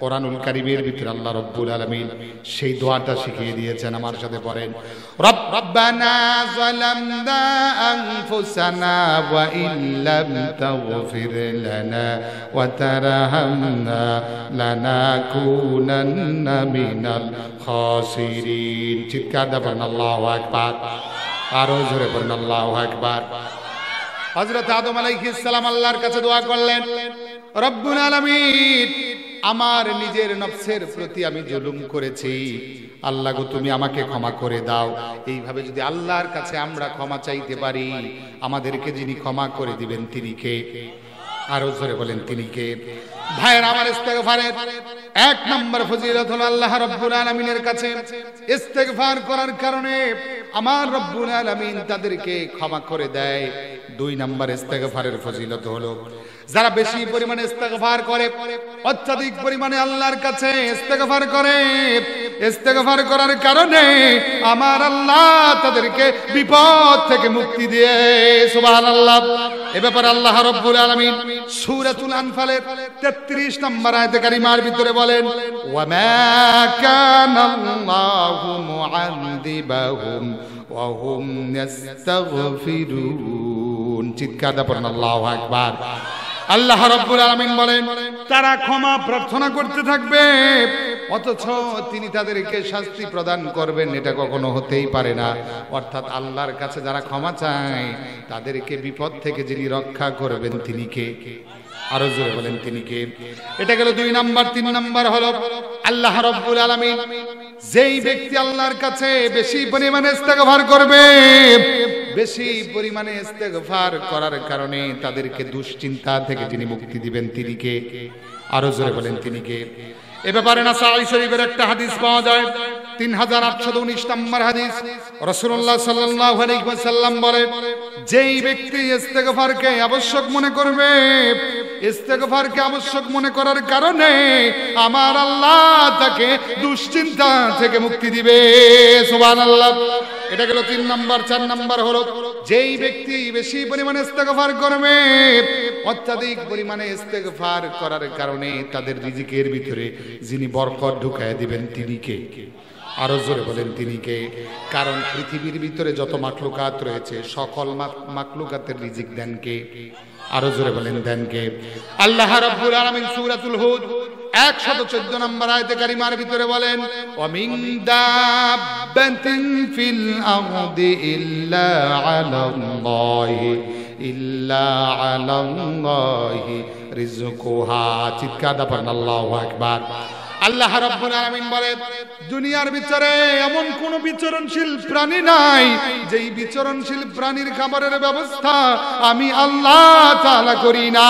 কোরআনুল কারীমের ভিতরে আল্লাহ রাব্বুল আলামিন সেই দোয়াটা শিখিয়ে দিয়েছেন। আমার সাথে পড়েন, রব্বানা যালামনা আনফুসানা ওয়া ইল্লাম তাগফির লানা ওয়া তারহামনা লানাকুনান্না মিনাল খাসিরিন। চিৎকার দিয়ে বলেন আল্লাহু আকবার। আরো জোরে বলেন আল্লাহু আকবার। হযরত আদম আলাইহিস সালাম আল্লাহর কাছে দোয়া করলেন, রব্বুল আলামিন, আমার নিজের নফসের প্রতি আমি জুলুম করেছি, আল্লাহ গো তুমি আমাকে ক্ষমা করে দাও। এইভাবে যদি আল্লাহর কাছে আমরা ক্ষমা চাইতে পারি, আমাদেরকে যিনি ক্ষমা করে দিবেন তিনি কে? আরো জোরে বলেন তিনি কে? ভাইয়ের আমার, ইস্তেগফারের এক নম্বর ফজিলত হলো আল্লাহ রাব্বুল আলামিনের কাছে ইস্তেগফার করার কারণে আমার রব্বুল আলামিন তাদেরকে ক্ষমা করে দেয়। দুই নম্বর ইস্তেগফারের ফজিলত হলো যারা বেশি পরিমাণে ইস্তেগফার করে, অত্যাধিক পরিমাণে আল্লাহর কাছে ইস্তেগফার করে, ইস্তেগফার করার কারণে আমার আল্লাহ তাদেরকে বিপদ থেকে মুক্তি দিয়ে। সুবহানাল্লাহ। এ ব্যাপারে আল্লাহ রাব্বুল আলামিন সূরাতুল আনফালের 33 নম্বর আয়াতে কারিমার ভিতরে বলেন, ওয়া মা কানাল্লাহু মুআযিবাহুম ওয়া হুম ইস্তাগফিরুন। চিৎকার দিয়ে পড়েন আল্লাহু আকবার। আল্লাহ রাব্বুল আলামিন বলেন, তারা ক্ষমা প্রার্থনা করতে থাকবে অথচ তিনি তাদেরকে শাস্তি প্রদান করবেন, এটা কখনো হতেই পারে না। অর্থাৎ আল্লাহর কাছে যারা ক্ষমা চায় তাদেরকে বিপদ থেকে যিনি রক্ষা করবেন তিনি কে? আরো জোরে বলেন তিনি কে? এটা গেল দুই নাম্বার। তিন নাম্বার হলো আল্লাহ রাব্বুল আলামিন যেই ব্যক্তি আল্লাহর কাছে বেশি পরিমাণে ইস্তেগফার করবে, বেশি পরিমাণে ইস্তেগফার করার কারণে তাদেরকে দুশ্চিন্তা থেকে যিনি মুক্তি দিবেন তিনি কে? আরো জোরে বলেন তিনি কে? এ ব্যাপারে নাসাঈ শরীফের একটা হাদিস পাওয়া যায়, 3819 নম্বর হাদিস। রাসূলুল্লাহ সাল্লাল্লাহু আলাইহি ওয়াসাল্লাম বলেন, যেই ব্যক্তি ইস্তেগফারকে আবশ্যক মনে করবে, ইস্তেগফারকে আবশ্যক মনে করার কারণে আমার আল্লাহ তাকে দুশ্চিন্তা থেকে মুক্তি দিবে। সুবহানাল্লাহ। এটা গেল 3 নাম্বার। 4 নাম্বার হলো যেই ব্যক্তি বেশি পরিমাণে ইস্তেগফার করবে, অত্যাধিক পরিমাণে ইস্তেগফার করার কারণে তাদের রিজিকের ভিতরে যিনি বরকত ঢুকায় দিবেন তিনি কে? আরো জোরে বলেন তিনি কে? কারণ পৃথিবীর ভিতরে যত মাখলুকাত রয়েছে সকল মাখলুকাতের রিজিক দেন কে? আরো জোরে বলেন দেন কে? আল্লাহ রাব্বুল আলামিন সূরাতুল হুদ 114 নম্বর আয়াতে কারিমার ভিতরে বলেন, ওয়া মিন দাব্বাতিন ফিল আরদি ইল্লা আলাল্লাহি রিজকুহা। চিৎকার দিয়ে পড়েন আল্লাহু আকবার। আল্লাহ রাব্বুল আলামিন বলেন, দুনিয়ার ভিতরে এমন কোন বিচরণশীল প্রাণী নাই যেই বিচরণশীল প্রাণীর খাবারের ব্যবস্থা আমি আল্লাহ তাআলা করি না।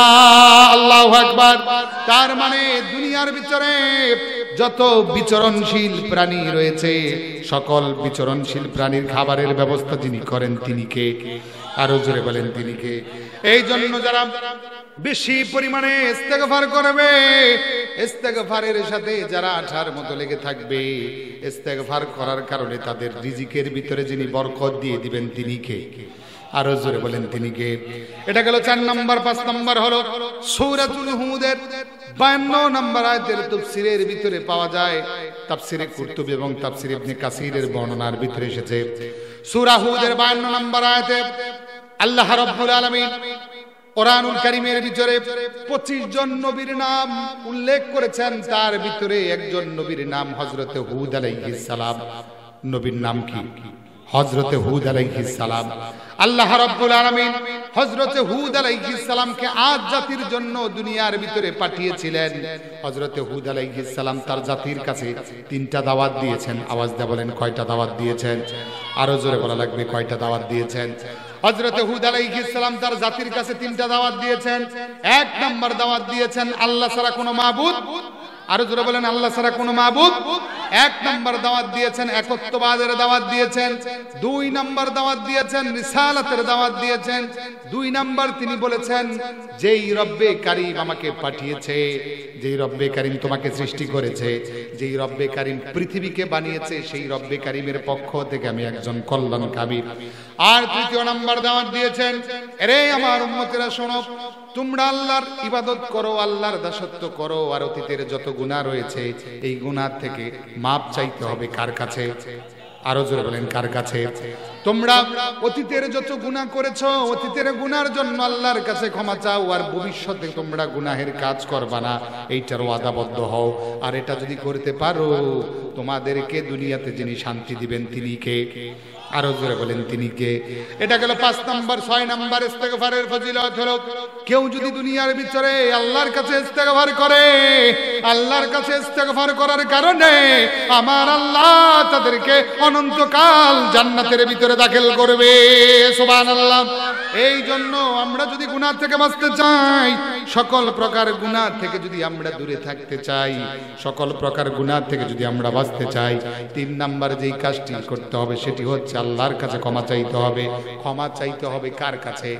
আল্লাহু আকবার। তার মানে দুনিয়ার ভিতরে যত বিচরণশীল প্রাণী রয়েছে সকল বিচরণশীল প্রাণীর খাবারের ব্যবস্থা যিনি করেন তিনি কে? আরো জোরে বলেন তিনি কে? এই জন্য যারা বেশি পরিমাণে ইস্তেগফার করবে, ইস্তেগফারের সাথে যারা আঠার মতো লেগে থাকবে, ইস্তেগফার করার কারণে তাদের রিজিকের ভিতরে যিনি বরকত দিয়ে দিবেন তিনি কে? আরো জোরে বলেন তিনি কে? এটা গেল 4 নাম্বার। 5 নাম্বার হলো সূরাতুল হুদের 52 নম্বর আয়াতের তাফসীরের ভিতরে পাওয়া যায়। তাফসীরে কুরতুবী এবং তাফসীর ইবনে কাসীরের বর্ণনার ভিতরে এসেছে, সূরা হুদের 52 নম্বর আয়াতে আল্লাহ রাব্বুল আলামিন কোরআনুল কারীমের ভিতরে 25 জন নবীর নাম উল্লেখ করেছেন। তার ভিতরে একজন নবীর নাম হযরতে হুদ আলাইহিস সালাম। নবীর নাম কি? হযরতে হুদ আলাইহিস সালাম। আল্লাহ রাব্বুল আলামিন হযরতে হুদ আলাইহিস সালামকে আজ জাতির জন্য দুনিয়ার ভিতরে পাঠিয়েছিলেন। হযরতে হুদ আলাইহিস সালাম তার জাতির কাছে 3টা দাওয়াত দিয়েছেন। আওয়াজ দিয়ে বলেন কয়টা দাওয়াত দিয়েছেন? আরো জোরে বলা লাগবে, কয়টা দাওয়াত দিয়েছেন? হযরতে হুদ আলাইহিস সালাম তার জাতির কাছে 3টা দাওয়াত দিয়েছেন। 1 নাম্বার দাওয়াত দিয়েছেন আল্লাহ ছাড়া কোনো মাবুদ আরো জোরে বলেন আল্লাহ ছাড়া কোনো মাবুদ। এক নম্বর দাওয়াত দিয়েছেন একত্ববাদের দাওয়াত দিয়েছেন, দুই নম্বর দাওয়াত দিয়েছেন রিসালাতের দাওয়াত দিয়েছেন, দুই নম্বর তিনি বলেছেন যেই রব্বে কারীম আমাকে পাঠিয়েছে, যেই রব্বে কারীম তোমাকে সৃষ্টি করেছে, যেই রব্বে কারীম পৃথিবীকে বানিয়েছে, সেই রব্বে কারীমের পক্ষ থেকে আমি একজন কল্যাণকামী। আর তৃতীয় নম্বর দাওয়াত দিয়েছেন, আরে আমার উম্মতেরা শোনো, তোমরা আল্লাহর ইবাদত করো, আল্লাহর দাসত্ব করো, আর অতীতের যত গুনাহ রয়েছে এই গুনাহ থেকে মাপ চাইতে হবে কার কাছে? আরো জোরে বলেন কার কাছে? তোমরা অতীতের যত গুনাহ করেছো অতীতের গুনার জন্য আল্লাহর কাছে ক্ষমা চাও, আর ভবিষ্যতে তোমরা গুনাহের কাজ করবা না, এইটার ওয়াদাবদ্ধ হও। আর এটা যদি করতে পারো তোমাদেরকে দুনিয়াতে যিনি শান্তি দিবেন তিনি কে? আরো জোরে বলেন তিনি কে? এটা গেল 5 নাম্বার। 6 নাম্বার ইস্তেগফারের ফজিলত হলো, কেউ যদি দুনিয়ার ভিতরে আল্লাহর কাছে ইস্তেগফার করে, আল্লাহর কাছে ইস্তেগফার করার কারণে আমার আল্লাহ তাদেরকে অনন্তকাল জান্নাতের ভিতরে দাখিল করবে। সুবহানাল্লাহ। এই জন্য আমরা যদি গুনাহ থেকে বাঁচতে চাই, সকল প্রকার গুনাহ থেকে যদি আমরা দূরে থাকতে চাই, সকল প্রকার গুনাহ থেকে যদি আমরা বাঁচতে চাই, 3 নাম্বার যেই কাজটি করতে হবে সেটি হচ্ছে আল্লাহর কাছে ক্ষমা চাইতে হবে। ক্ষমা চাইতে হবে কার কাছে?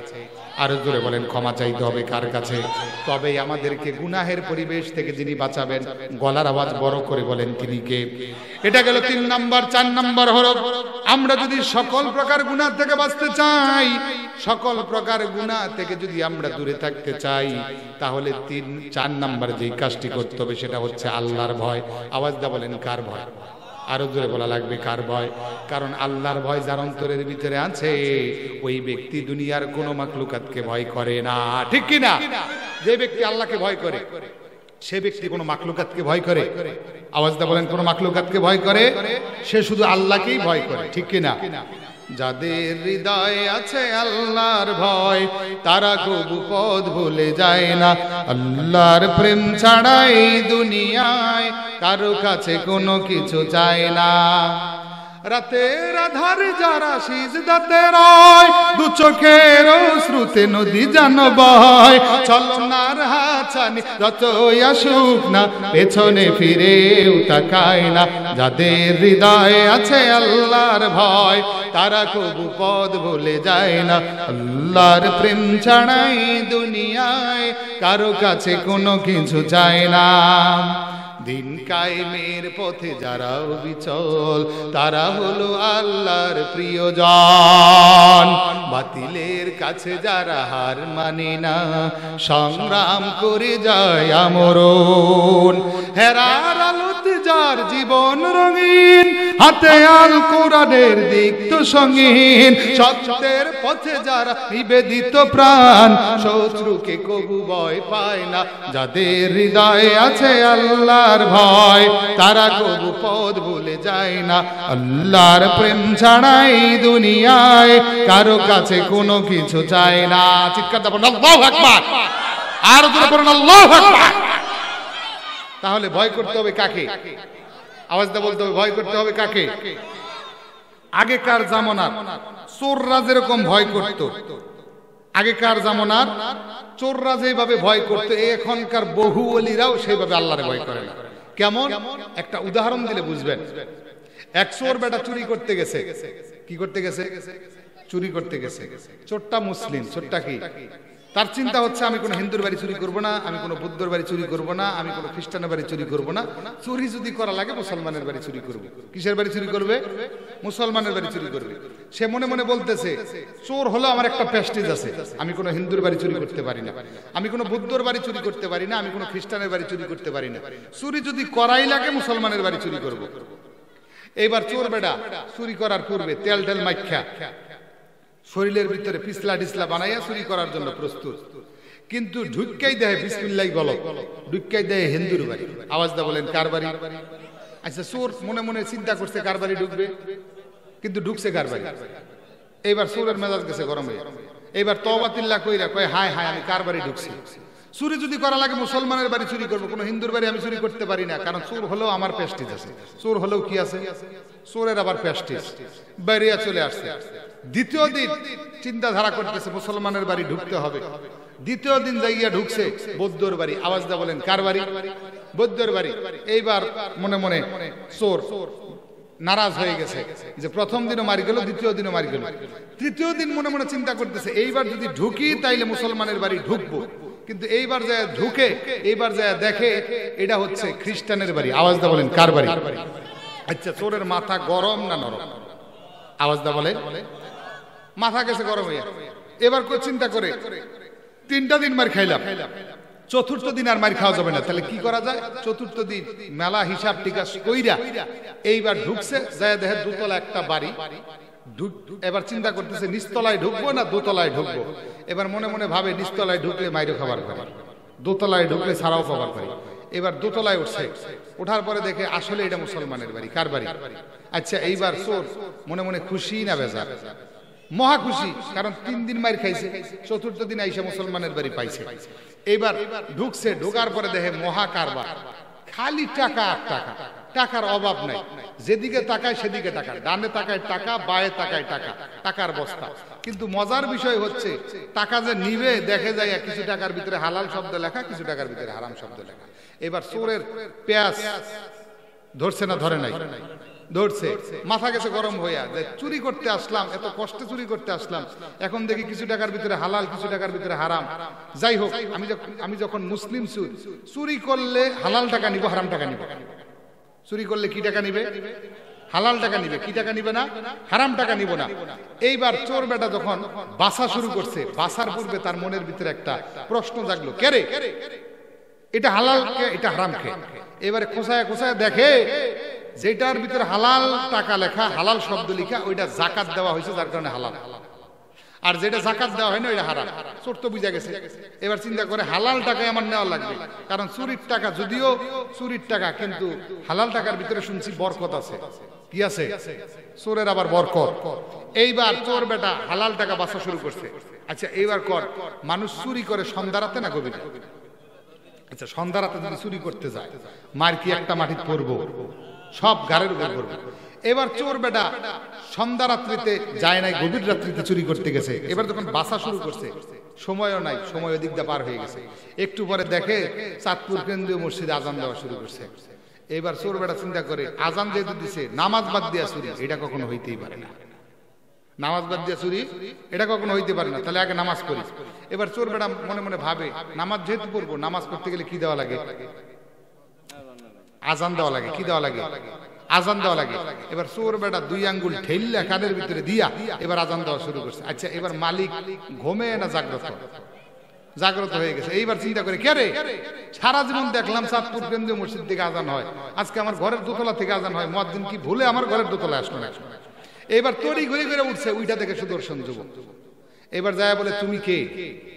আরো জোরে বলেন ক্ষমা চাইতে হবে কার কাছে? তবেই আমাদেরকে গুনাহের পরিবেশ থেকে যিনি বাঁচাবেন, গলার আওয়াজ বড় করে বলেন তিনি কে? এটা গেল 3 নাম্বার। 4 নাম্বার হলো, আমরা যদি সকল প্রকার গুনাহ থেকে বাঁচতে চাই, সকল প্রকার গুনাহ থেকে যদি আমরা দূরে থাকতে চাই, তাহলে 4 নাম্বার যেই কাজটি করতে হবে সেটা হচ্ছে আল্লাহর ভয়। আওয়াজ দা বলেন কার ভয়? আরো জোরে বলা লাগবে কার ভয়? কারণ আল্লাহর ভয় যার অন্তরের ভিতরে আছে ওই ব্যক্তি দুনিয়ার কোনো মাখলুকাতকে ভয় করে না, ঠিক কি না? যে ব্যক্তি আল্লাহকে ভয় করে সে ব্যক্তি কোনো মাখলুকাতকে ভয় করে? আওয়াজটা বলেন কোন মাখলুকাতকে ভয় করে? সে শুধু আল্লাহকেই ভয় করে, ঠিক কি না? যাদের হৃদয়ে আছে আল্লাহর ভয় তারা কবু পথ ভুলে যায় না। আল্লাহর প্রেম ছাড়া এই দুনিয়ায় কারো কাছে কোনো কিছু চায় না। রাতের আধার যারা সিজদাতে রয়, দু চোখের অশ্রুতে নদী যেন বয়, চলনার হাতছানি যতই আসুক না পেছনে ফিরেও তাকায় না। যাদের হৃদয়ে আছে আল্লাহর ভয় তারা কবু পথ ভুলে যায় না। আল্লাহর প্রেম ছাড়াই দুনিয়ায় কারো কাছে কোনো কিছু চায় না। দিন কায়েমের পথে যারা বিচল তারা হলো আল্লাহর প্রিয়জন। বাতিলের কাছে যারা হার মানে না সংগ্রাম করে যায় আমরণ। হেরার আলোতে যার জীবন রঙিন, হাতে আল কোরআনের দীপ্ত সঙ্গীন, সত্যের পথে যারা নিবেদিত প্রাণ শত্রুকে কবু ভয় পায় না। যাদের হৃদয়ে আছে আল্লাহর ভয় তারা কবু পথ ভুলে যায় না। আল্লাহর প্রেম ছাড়াই দুনিয়ায় কারো কাছে কোনো কিছু চায় না। চিৎকার দাও আল্লাহু আকবার, আর জোরে বলুন আল্লাহু আকবার। তাহলে ভয় করতে হবে কাকে? আওয়াজটা বলতে হবে ভয় করতে হবে কাকে? আগেকার জামানার চোররা যেরকম ভয় করত, আগেকার জামানার চোররা যেভাবে ভয় করত, এখনকার বহু ওলিরাও সেইভাবে আল্লাহরে ভয় করে না। কেমন? একটা উদাহরণ দিলে বুঝবেন। এক চোর বেটা চুরি করতে গেছে। কি করতে গেছে? চুরি করতে গেছে। চোরটা মুসলিম। চোরটা কি? তার চিন্তা হচ্ছে আমি কোনো হিন্দুর বাড়ি চুরি করব না, আমি কোনো বুদ্ধর বাড়ি চুরি করব না, আমি কোনো খ্রিস্টানের বাড়ি চুরি করব না। চুরি যদি করা লাগে মুসলমানের বাড়ি চুরি করব। কিসের বাড়ি চুরি করবে? মুসলমানের বাড়ি চুরি করবে। সে মনে মনে বলতেছে চোর হলো আমার একটা প্রেস্টিজ আছে, আমি কোনো হিন্দুর বাড়ি চুরি করতে পারি না, আমি কোনো বুদ্ধর বাড়ি চুরি করতে পারি না, আমি কোনো খ্রিস্টানের বাড়ি চুরি করতে পারি না। চুরি যদি করাই লাগে মুসলমানের বাড়ি চুরি করব। এইবার চোর বেটা চুরি করার পূর্বে তেল টেল মাইখা শরীরের ভিতরে পিছলা টিসলা বানাইয়া চুরি করার জন্য প্রস্তুত। কিন্তু ঢুকাই দেয় বিসমিল্লাহ বলো, ঢুকাই দেয় হিন্দুর বাড়ি। আওয়াজটা বলেন কার বাড়ি? আচ্ছা, চোর মনে মনে চিন্তা করছে কার বাড়ি ঢুকবে, কিন্তু ঢুকছে কার বাড়ি? এইবার চোরের মেজাজ গেছে গরম হয়ে। এইবার তওবাতিল্লাহ কইরা কয় হায় হায় আমি কার বাড়ি ঢুকছি। চুরি যদি করা লাগে মুসলমানের বাড়ি চুরি করবো, কোনো হিন্দুর বাড়ি আমি চুরি করতে পারি না, কারণ চোর হলেও আমার প্রেস্টিজ আছে। চোর হলেও কি আছে? চোরের আবার প্রেস্টিজ। বাইরিয়া চলে আসছে। দ্বিতীয় দিন চিন্তাধারা করতেছে মুসলমানের বাড়ি ঢুকতে হবে। দ্বিতীয় দিন যাইয়া ঢুকছে বৌদ্ধর বাড়ি। আওয়াজটা বলেন কার বাড়ি? বৈদ্যর বাড়ি। এইবার মনে মনে চোর নারাজ হয়ে গেছে যে প্রথম দিনও মারি গেল, দ্বিতীয় দিনও মারি গেল, তৃতীয় দিন মনে মনে চিন্তা করতেছে এইবার যদি ঢুকি তাইলে মুসলমানের বাড়ি ঢুকবো। কিন্তু এইবার যায় ঢুকে, এইবার যায় দেখে এটা হচ্ছে খ্রিস্টানের বাড়ি। আওয়াজ দা বলেন কার বাড়ি? আচ্ছা, চোরের মাথা গরম না নরম? আওয়াজ দা বলেন। মাথা গেছে গরম হইয়া। এবার চিন্তা করে 3টা দিন মার খাইলাম, চতুর্থ দিন আর মার খাওয়া যাবে না, তাহলে কি করা যায়? চতুর্থ দিন মেলা হিসাব টিকাস কইরা এইবার ঢুকছে, যায় দেখে দোতলা একটা বাড়ি। এবার চিন্তা করতেছে নিচতলায় ঢুকবো না দোতলায় ঢুকবো। এবার মনে মনে ভাবে নিচতলায় ঢুকলে মাইরো খাবার পারি, দোতলায় ঢুকলে ছাড়াও খাবার পারি। এবার দোতলায় উঠছে, ওঠার পরে দেখে আসলে এটা মুসলমানের বাড়ি। কার বাড়ি? আচ্ছা, এইবার চোর মনে মনে খুশি না বেজার? মহা খুশি, কারণ 3 দিন মার খাইছে, চতুর্থ দিন আইসা মুসলমানের বাড়ি পাইছে। এইবার ঢুকছে, ঢোকার পরে দেখে মহা কারবার, খালি টাকা আর টাকা, টাকার অভাব নাই। যেদিকে তাকায় সেদিকে টাকা, ডানে তাকায় টাকা, বায়ে তাকায় টাকা, টাকার বস্তা। কিন্তু মজার বিষয় হচ্ছে টাকা যে নিবে দেখে যায় কিছু টাকার ভিতরে হালাল শব্দ লেখা, কিছু টাকার ভিতরে হারাম শব্দ লেখা। এবার চোরের পেঁয়াজ ধরছে না ধরে নাই? ধরছে। মাথা গেছে গরম হইয়া যে চুরি করতে আসলাম, এত কষ্টে চুরি করতে আসলাম, এখন দেখি কিছু টাকার ভিতরে হালাল, কিছু টাকার ভিতরে হারাম। যাই হোক, আমি যখন মুসলিম চুরি করলে হালাল টাকা নিব, হারাম টাকা নিব। চুরি করলে কি টাকা নিবে? হালাল টাকা নিবে। কি টাকা নিবে না? হারাম টাকা নিব না। এইবার চোর বেটা যখন বাসা শুরু করছে, বাসার পূর্বে তার মনের ভিতরে একটা প্রশ্ন জাগলো, কে রে, এটা হালাল কে, এটা হারাম কে? এবারে খোঁচায় খোঁচায় দেখে যেটার ভিতরে হালাল টাকা লেখা, হালাল শব্দ লেখা, ওইটা জাকাত দেওয়া হয়েছে, যার কারণে হালাল। আর যেটা জাকাত দেওয়া হয় না ওইটা হারাম। চোর তো বুঝা গেছে। এবার চিন্তা করে হালাল টাকায় আমার নেওয়া লাগবে, কারণ চুরির টাকা যদিও চুরির টাকা, কিন্তু হালাল টাকার ভিতরে শুনছি বরকত আছে। কি আছে? চোরের আবার বরকত। এইবার চোর বেটা হালাল টাকা বাঁচা শুরু করছে। আচ্ছা, এইবার কর, মানুষ চুরি করে সন্ধ্যা রাতে না গভীরে? আচ্ছা, সন্ধ্যা রাতে যদি চুরি করতে যায়, মার কি একটা মাটির পড়বো? সব গাড়ির উপর পড়বে। এবার চোর বেটা সন্ধ্যা রাত্রিতে যায় নাই, গভীর রাত্রিতে চুরি করতে গেছে। এবার যখন বাসা শুরু করছে, সময়ও নাই, সময় ওদিক দিয়ে পার হয়ে গেছে। একটু পরে দেখে চাঁদপুর কেন্দ্রীয় মসজিদে আজান দেওয়া শুরু করছে। এবার চোর বেটা চিন্তা করে, আজান যেহেতু দিছে, নামাজ বাদ দিয়া চুরি এটা কখনো হইতেই পারে না। নামাজ বাদ দিয়া চুরি এটা কখনো হইতে পারে না, তাহলে আগে নামাজ পড়ি। এবার চোর বেটা মনে মনে ভাবে, নামাজ যেহেতু পড়বো, নামাজ পড়তে গেলে কি দেওয়া লাগে? আজান দেওয়া লাগে। কি দেওয়া লাগে? আজান দেওয়া লাগে। এবার চোর বেটা 2 আঙ্গুল ঠেললা কানের ভিতরে দিয়া এবার আজান দেওয়া শুরু করছে। আচ্ছা, এবার মালিক ঘুমে না জাগ্রত? জাগ্রত হয়ে গেছে। এইবার চিন্তা করে, কে রে, সারা জীবন দেখলাম চাঁদপুর কেন্দ্রীয় মসজিদ থেকে আজান হয়, আজকে আমার ঘরের দোতলা থেকে আজান হয়, মুয়াজ্জিন কি ভুলে আমার ঘরের দোতলায় আসলো না? এবার তড়ি ঘুরে ঘুরে উঠছে, ওইটা থেকে সুদর্শন যুবক। এবার যায় বলে, তুমি কে?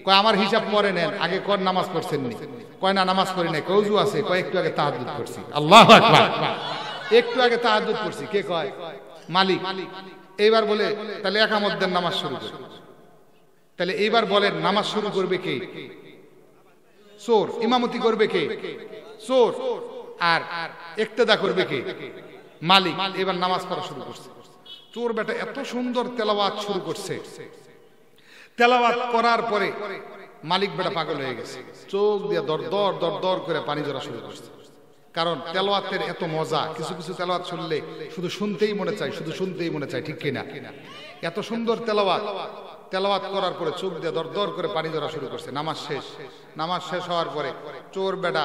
কয় আমার হিসাব পরে নেন, আগে কর নামাজ পড়ছেন নি? কয় না, নামাজ পড়ি নাই। কওজু আছে? কয় একটু আগে তাহাজ্জুদ করছি। আল্লাহু আকবার। একটু আগে তাহাজ্জুদ করছি। কে কয়? মালিক। এইবার বলে, তাহলে একামত দেন, নামাজ শুরু করি। তাহলে এইবার বলেন, নামাজ শুরু করবে কে? চোর। ইমামতি করবে কে? চোর। আর ইক্তেদা করবে কে? মালিক। এবার নামাজ পড়া শুরু করছে। চোর বেটা এত সুন্দর তেলাওয়াত শুরু করছে, তেলাওয়াত করার পরে মালিক বেটা পাগল হয়ে গেছে, চোখ দিয়ে দর দর দর দর করে পানি ঝরা শুরু করছে। কারণ তেলাওয়াতের এত মজা, কিছু কিছু তেলাওয়াত শুনলে শুধু শুনতেই মনে চায়, শুধু শুনতেই মনে চায়, ঠিক কিনা? এত সুন্দর তেলাওয়াত, তেলাওয়াত করার পরে চোখ দিয়ে দর দর করে পানি ঝরা শুরু করছে। নামাজ শেষ। নামাজ শেষ হওয়ার পরে চোর বেটা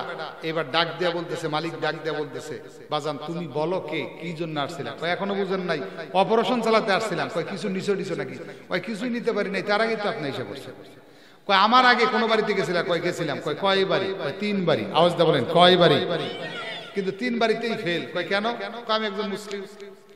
এবার ডাক দিয়া বলতেছে, মালিক ডাক দিয়া বলতেছে, বাজান তুমি বলো কে, কি জন্য আসছিলাম? কয় এখনো বুঝেন নাই? অপারেশন চালাতে আসছিলাম। কয় কিছু নিছো নিছো নাকি? কয় কিছুই নিতে পারি নাই, তার আগে তো আপনি এসে পড়ছে। কয় আমার আগে কোনো বাড়িতে গেছিলাম? কয় গেছিলাম। কয় কয় বাড়ি? কয় 3 বাড়ি। আওয়াজ দা বলেন, কয় বাড়ি? কিন্তু 3 বাড়িতেই ফেল। কয় কেন? আমি একজন মুসলিম,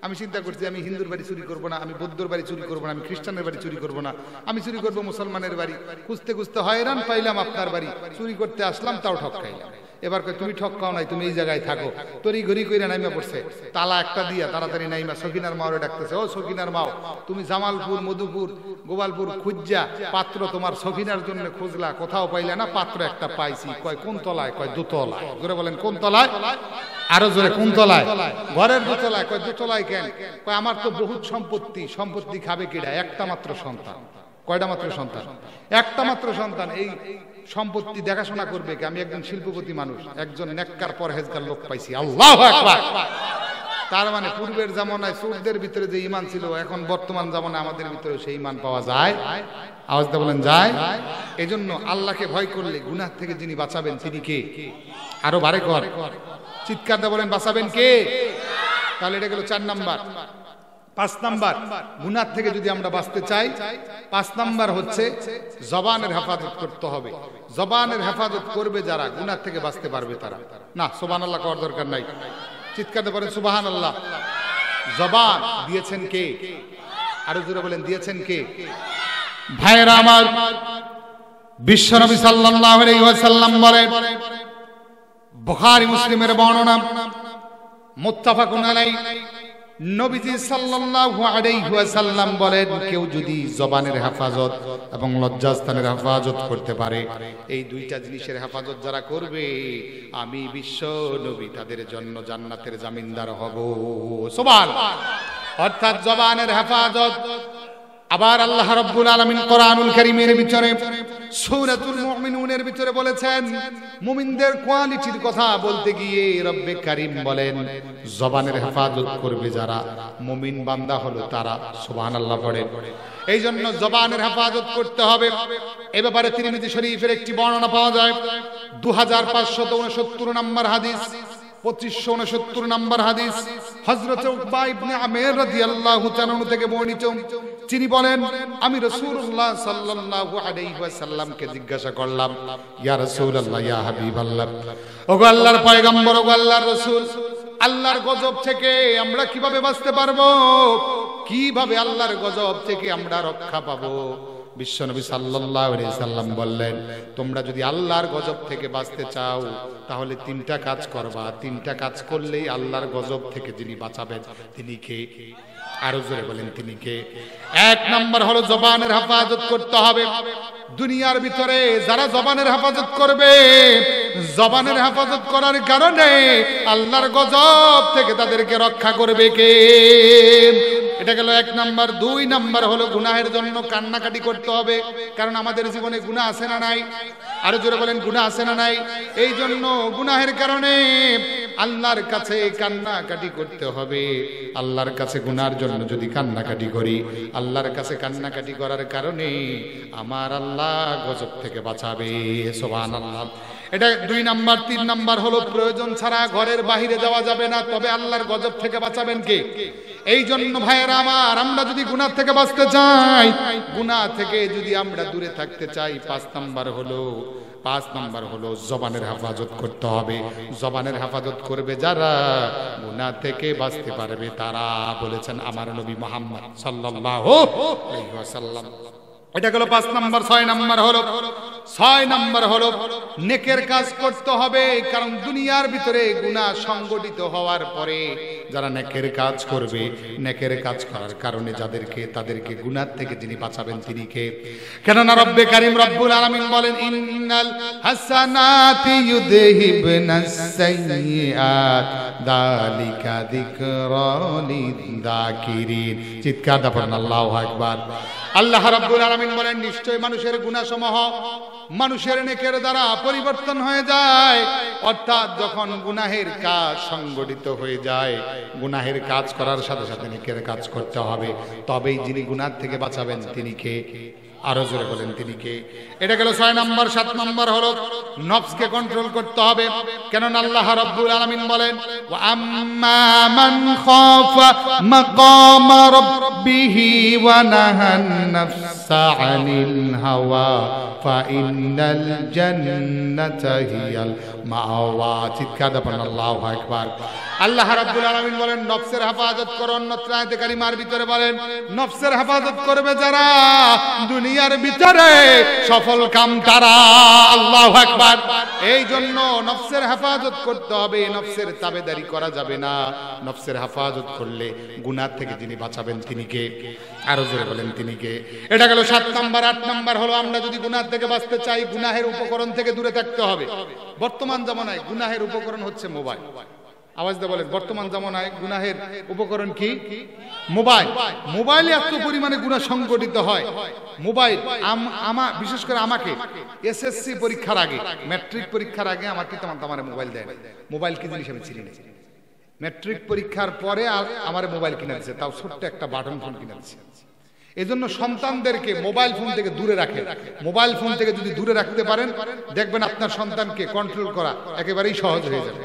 আমি চিন্তা করছি আমি হিন্দুর বাড়ি চুরি করবো না, আমি বৌদ্ধর বাড়ি চুরি করবো না, আমি খ্রিস্টানের বাড়ি চুরি করবো না, আমি চুরি করবো মুসলমানের বাড়ি। খুঁজতে খুঁজতে হয়রান পাইলাম আপনার বাড়ি, চুরি করতে আসলাম, তাও ঠক খাইলাম। এবার কয় তুমি ঠক খাও নাই, তুমি এই জায়গায় থাকো। তরি ঘড়ি কইরা নাইমা পড়ছে, তালা একটা দিয়া তাড়াতাড়ি নাইমা সখিনার মাওরে ডাকতেছে, ও সখিনার মাও, তুমি জামালপুর, মধুপুর, গোপালপুর খুঁজা পাত্র তোমার সখিনার জন্য খুঁজলা, কোথাও পাইলে না? পাত্র একটা পাইছি। কয় কোন তলায়? কয় দোতলায়। জোরে বলেন কোন তলায়? আরো জোরে, কোন তলায়? ঘরের দোতলায়। কয় দোতলায় কেন? কয় আমার তো বহুত সম্পত্তি, সম্পত্তি খাবে কিডা? একটা মাত্র সন্তান। কয়টা মাত্র সন্তান? একটা মাত্র সন্তান। এই সম্পত্তি দেখাশোনা করবে কে? আমি একজন শিল্পপতি মানুষ, একজন নেককার পরহেজগার লোক পাইছি। আল্লাহু আকবার। তার মানে পূর্বের জামানায় সুরদের ভিতরে যে ঈমান ছিল, এখন বর্তমান জামানায় আমাদের ভিতরে সেই ঈমান পাওয়া যায়। আওয়াজ দিয়ে বলেন যায়। এজন্য আল্লাহকে ভয় করলে গুনাহ থেকে যিনি বাঁচাবেন তিনি কে? আরো বারে কর, চিৎকার দিয়ে বলেন বাঁচাবেন কে? তাহলে এটা গেল 4 নাম্বার। 5 নাম্বার, গুনাহ থেকে যদি আমরা বাঁচতে চাই, 5 নাম্বার হচ্ছে জবানের হেফাজত করতে হবে। জবানের হেফাজত করবে যারা, গুনাহ থেকে বাঁচতে পারবে তারা। না, সুবহানাল্লাহ করার দরকার নাই, চিৎকার দিয়ে বলেন সুবহানাল্লাহ। জবান দিয়েছেন কে? আরো জোরে বলেন দিয়েছেন কে? ভাইরা আমার, বিশ্বনবী সাল্লাল্লাহু আলাইহি ওয়াসাল্লাম বলেন, বুখারী মুসলিমের বর্ণনা, মুত্তাফাকুন আলাইহি, নবীজি সাল্লাল্লাহু আলাইহি ওয়াসাল্লাম বলেন, কেউ যদি জবানের হেফাজত এবং লজ্জাস্থানের হেফাজত করতে পারে, এই দুইটা জিনিসের হেফাজত যারা করবে, আমি বিশ্ব নবী তাদের জন্য জান্নাতের জামিনদার হব। সুবহানাল্লাহ। অর্থাৎ জবানের হেফাজত। আবার আল্লাহ রাব্বুল আলামিন কোরআনুল কারীমের ভিতরে সূরাতুল মুমিনুনের ভিতরে বলেছেন, মুমিনদের কোয়ালিটির কথা বলতে গিয়ে রব্বে কারীম বলেন, জবানের হেফাজত করবে যারা, মুমিন বান্দা হলো তারা। সুবহানাল্লাহ পড়ে। এই জন্য জবানের হেফাজত করতে হবে। এ ব্যাপারে তিরমিজি শরীফের একটি বর্ণনা পাওয়া যায়, 2569 নম্বর হাদিস, 2569 নম্বর হাদিস, হযরত উকবা ইবনে আমের রাদিয়াল্লাহু তাআলা থেকে বর্ণিত। তিনি বলেন, আমি রাসূলুল্লাহ সাল্লাল্লাহু আলাইহি ওয়াসাল্লামকে জিজ্ঞাসা করলাম, ইয়া রাসূলুল্লাহ, ইয়া হাবিবাল্লাহ, ওগো আল্লাহর পয়গম্বর, ওগো আল্লাহর রাসূল, আল্লাহর গজব থেকে আমরা কিভাবে বাঁচতে পারবো? কিভাবে আল্লাহর গজব থেকে আমরা রক্ষা পাবো? বিশ্বনবী সাল্লাল্লাহু আলাইহি সাল্লাম বললেন, তোমরা যদি আল্লাহর গজব থেকে বাঁচতে চাও তাহলে 3টা কাজ করবা। 3টা কাজ করলেই আল্লাহর গজব থেকে যিনি বাঁচাবেন তিনি কে? আরো জোরে বলেন তিনি কে? 1 নাম্বার হলো জবানের হেফাজত করতে হবে। দুনিয়ার ভিতরে যারা জবানের হেফাজত করবে, জবানের হেফাজত করার কারণে আল্লাহর গজব থেকে তাদেরকে রক্ষা করবে কে? এটা গেল 1 নাম্বার। 2 নাম্বার হলো গুনাহের জন্য কান্নাকাটি করতে হবে, কারণ আমাদের জীবনে গুনাহ আছে না নাই? আরো জোরে বলেন গুনাহ আছে না নাই? এই জন্য গুনাহের কারণে আল্লাহর কাছে কান্নাকাটি করতে হবে। আল্লাহর কাছে গুনার জন্য যদি কান্নাকাটি করি, আল্লাহর কাছে কান্নাকাটি করার কারণে আমার আল্লাহ গজব থেকে বাঁচাবে। সুবহানাল্লাহ। এটা 2 নাম্বার। 3 নাম্বার হলো প্রয়োজন ছাড়া ঘরের বাইরে যাওয়া যাবে না, তবে আল্লাহর গজব থেকে বাঁচাবেন কে? এই জন্য ভাইয়েরা আমার, আমরা যদি গুনাহ থেকে বাঁচতে চাই, গুনাহ থেকে যদি আমরা দূরে থাকতে চাই, 5 নাম্বার হলো জবানের হেফাজত করতে হবে। জবানের হেফাজত করবে যারা, গুনাহ থেকে বাঁচতে পারবে তারা। বলেছেন আমার নবী মুহাম্মদ সাল্লাল্লাহু আলাইহি ওয়াসাল্লাম। এটা গেল 5 নাম্বার। 6 নাম্বার হলো নেকের কাজ করতে হবে, কারণ দুনিয়ার ভিতরে গুনাহ সংগঠিত হওয়ার পরে যারা নেকের কাজ করবে, নেকের কাজ করার কারণে তাদেরকে গুনাহ থেকে যিনি বাঁচাবেন তিনি কে? কেননা রব্বে কারীম রব্বুল আলামিন বলেন, ইন্নাল হাসানাতি ইউযহিবনাস সাইয়্যাত যালিকা যিকরা লিয-যাকিরিন। চিৎকার দিয়ে পড়ুন আল্লাহু আকবার। আল্লাহ রাব্বুল আলামিন বলেন, নিশ্চয় মানুষের গুনাহসমূহ মানুষের নেকের দ্বারা পরিবর্তন হয়ে যায়। অর্থাৎ যখন গুনাহের কাজ সংগঠিত হয়ে যায়, গুনাহের কাজ করার সাথে সাথে নেকের কাজ করতে হবে, তবেই যিনি গুনাহ থেকে বাঁচাবেন তিনি কে? আরো জোরে বলেন তিনি কে? এটা গেল 6 নাম্বার। 7 নাম্বার হলো নফসকে কন্ট্রোল করতে হবে, কেননা আল্লাহ রাব্বুল আলামিন বলেন, ওয়া আম্মা মান খাফা মাকামা রাব্বিহি ওয়া নাহান নাফসা আনিল হাওয়া ফাইন্নাল জান্নাতা হিয়াল মাওয়া। চিৎকার দিয়ে বলেন আল্লাহু আকবার। আল্লাহ রাব্বুল আলামিন বলেন, নফসের হেফাজত করো। অন্যত্র আয়াতে কারিমার ভিতরে বলেন, নফসের হেফাজত করবে যারা, দুনিয়ার ভিতরে সফল কাম তারা। আল্লাহু আকবার। এই জন্য নফসের হেফাজত করতে হবে, নফসের তাবেদারি করা যাবে না। নফসের হেফাজত করলে গুনাহ থেকে যিনি বাঁচাবেন তিনি কে? আরো জোরে বলেন তিনি কে? এটা গেল 7 নাম্বার। 8 নাম্বার হলো আমরা যদি গুনাহ থেকে বাঁচতে চাই, গুনাহের উপকরণ থেকে দূরে থাকতে হবে। বর্তমান জামানায় গুনাহের উপকরণ হচ্ছে মোবাইল। আওয়াজ দিয়ে বলেন, বর্তমান জামানায় গুনাহের উপকরণ কি? মোবাইল। মোবাইলে এত পরিমাণে গুনাহ সংগঠিত হয়। মোবাইল বিশেষ করে আমাকে এসএসসি পরীক্ষার আগে, ম্যাট্রিক পরীক্ষার আগে আমার পিতামাতা আমার মোবাইল দেয়। মোবাইল কি জিনিস আমি চিনি না। ম্যাট্রিক পরীক্ষার পরে আমার মোবাইল কিনে দিচ্ছে, তাও ছোট্ট একটা বাটন ফোন কিনে দিচ্ছে। এই জন্য সন্তানদেরকে মোবাইল ফোন থেকে দূরে রাখেন। মোবাইল ফোন থেকে যদি দূরে রাখতে পারেন, দেখবেন আপনার সন্তানকে কন্ট্রোল করা একেবারেই সহজ হয়ে যাবে।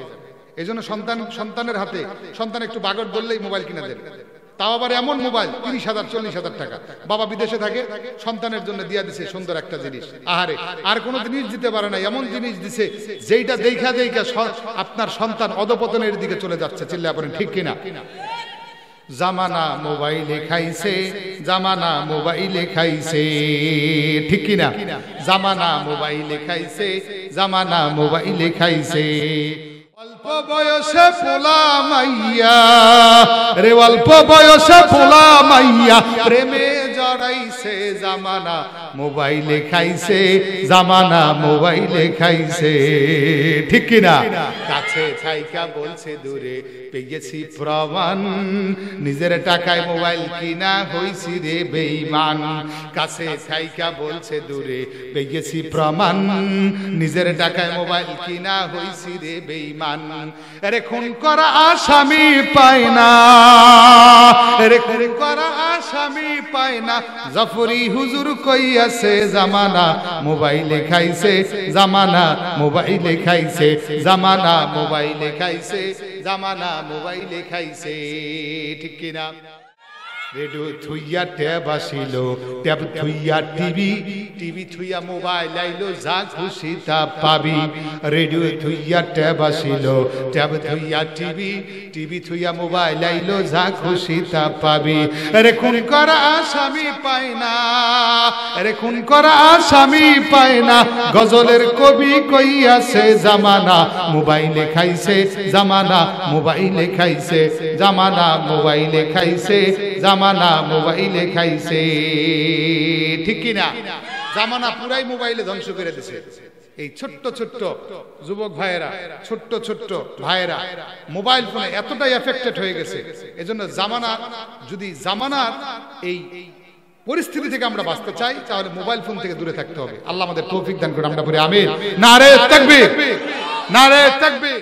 এই জন্য সন্তানের হাতে সন্তান একটু বাগড় ধরলেই মোবাইল কিনে দেন, তাও আবার এমন মোবাইল 30,000 40,000 টাকা। বাবা বিদেশে থাকে, সন্তানের জন্য দিয়া দিছে সুন্দর একটা জিনিস, আহারে আর কোনো জিনিস দিতে পারে না, এমন জিনিস দিছে যেইটা দেখা আপনার সন্তান অধপতনের দিকে চলে যাচ্ছে। চিল্লায়া পড়েন ঠিক কিনা? জামানা মোবাইলে খাইছে, জামানা মোবাইলে খাইছে, ঠিক কিনা? জামানা মোবাইলে খাইছে, জামানা মোবাইলে খাইছে। অল্প বয়সে পোলা মাইয়া রে, অল্প বয়সে পোলা মাইয়া প্রেমে জড়াইছে, জামানা মোবাইলে খাইছে, জামানা মোবাইলে খাইছে, ঠিক কিনা? কাছে থাইকা বলছে দূরে পেয়েছি প্রমাণ, নিজের টাকায় মোবাইল কিনা হইছি রে বেঈমান। কাছে থাইকা বলছে দূরে পেয়েছি প্রমাণ, নিজের টাকায় মোবাইল কিনা হইছি রে বেঈমান। আরে খুন করা আসামি পায় না, আরে খুন করা আসামি পায় না, জাফরি হুজুর কইয়াছে, জামানা মোবাইলে খাইছে, জামানা মোবাইলে খাইছে, জামানা মোবাইলে খাইছে, জামানা মোবাইলে খাইছে, ঠিক কিনা? রেডিও থুইয়া ট্যাব আসিল, ট্যাব থুইয়া টিভি, টিভি থুইয়া মোবাইল আইলো, যা খুশি তা পাবি। রেডিও থুইয়া ট্যাব আসিল, ট্যাব থুইয়া টিভি, টিভি থুইয়া মোবাইল আইলো, যা খুশি তা পাবি। আরে খুন করা আসামি পায় না, আরে খুন করা আসামি পায় না, গজলের কবি কইয়াছে, জামানা মোবাইলে খাইছে, জামানা মোবাইলে খাইছে, জামানা মোবাইলে খাইছে, জামানা মোবাইলে খাইছে, ঠিক কিনা? জামানা পুরাই মোবাইলে ধ্বংস করে দিছে। এই ছোট্ট ছোট্ট যুবক ভাইয়েরা, ছোট্ট ছোট্ট ভাইয়েরা মোবাইল ফোনে এতটাই এফেক্টেড হয়ে গেছে। এজন্য জামানা, যদি জামানার এই পরিস্থিতি থেকে আমরা বাঁচতে চাই, তাহলে মোবাইল ফোন থেকে দূরে থাকতে হবে। আল্লাহ আমাদের তৌফিক দান করে। আমরা পড়ি আমিন। নারে তাকবীর, নারে তাকবীর।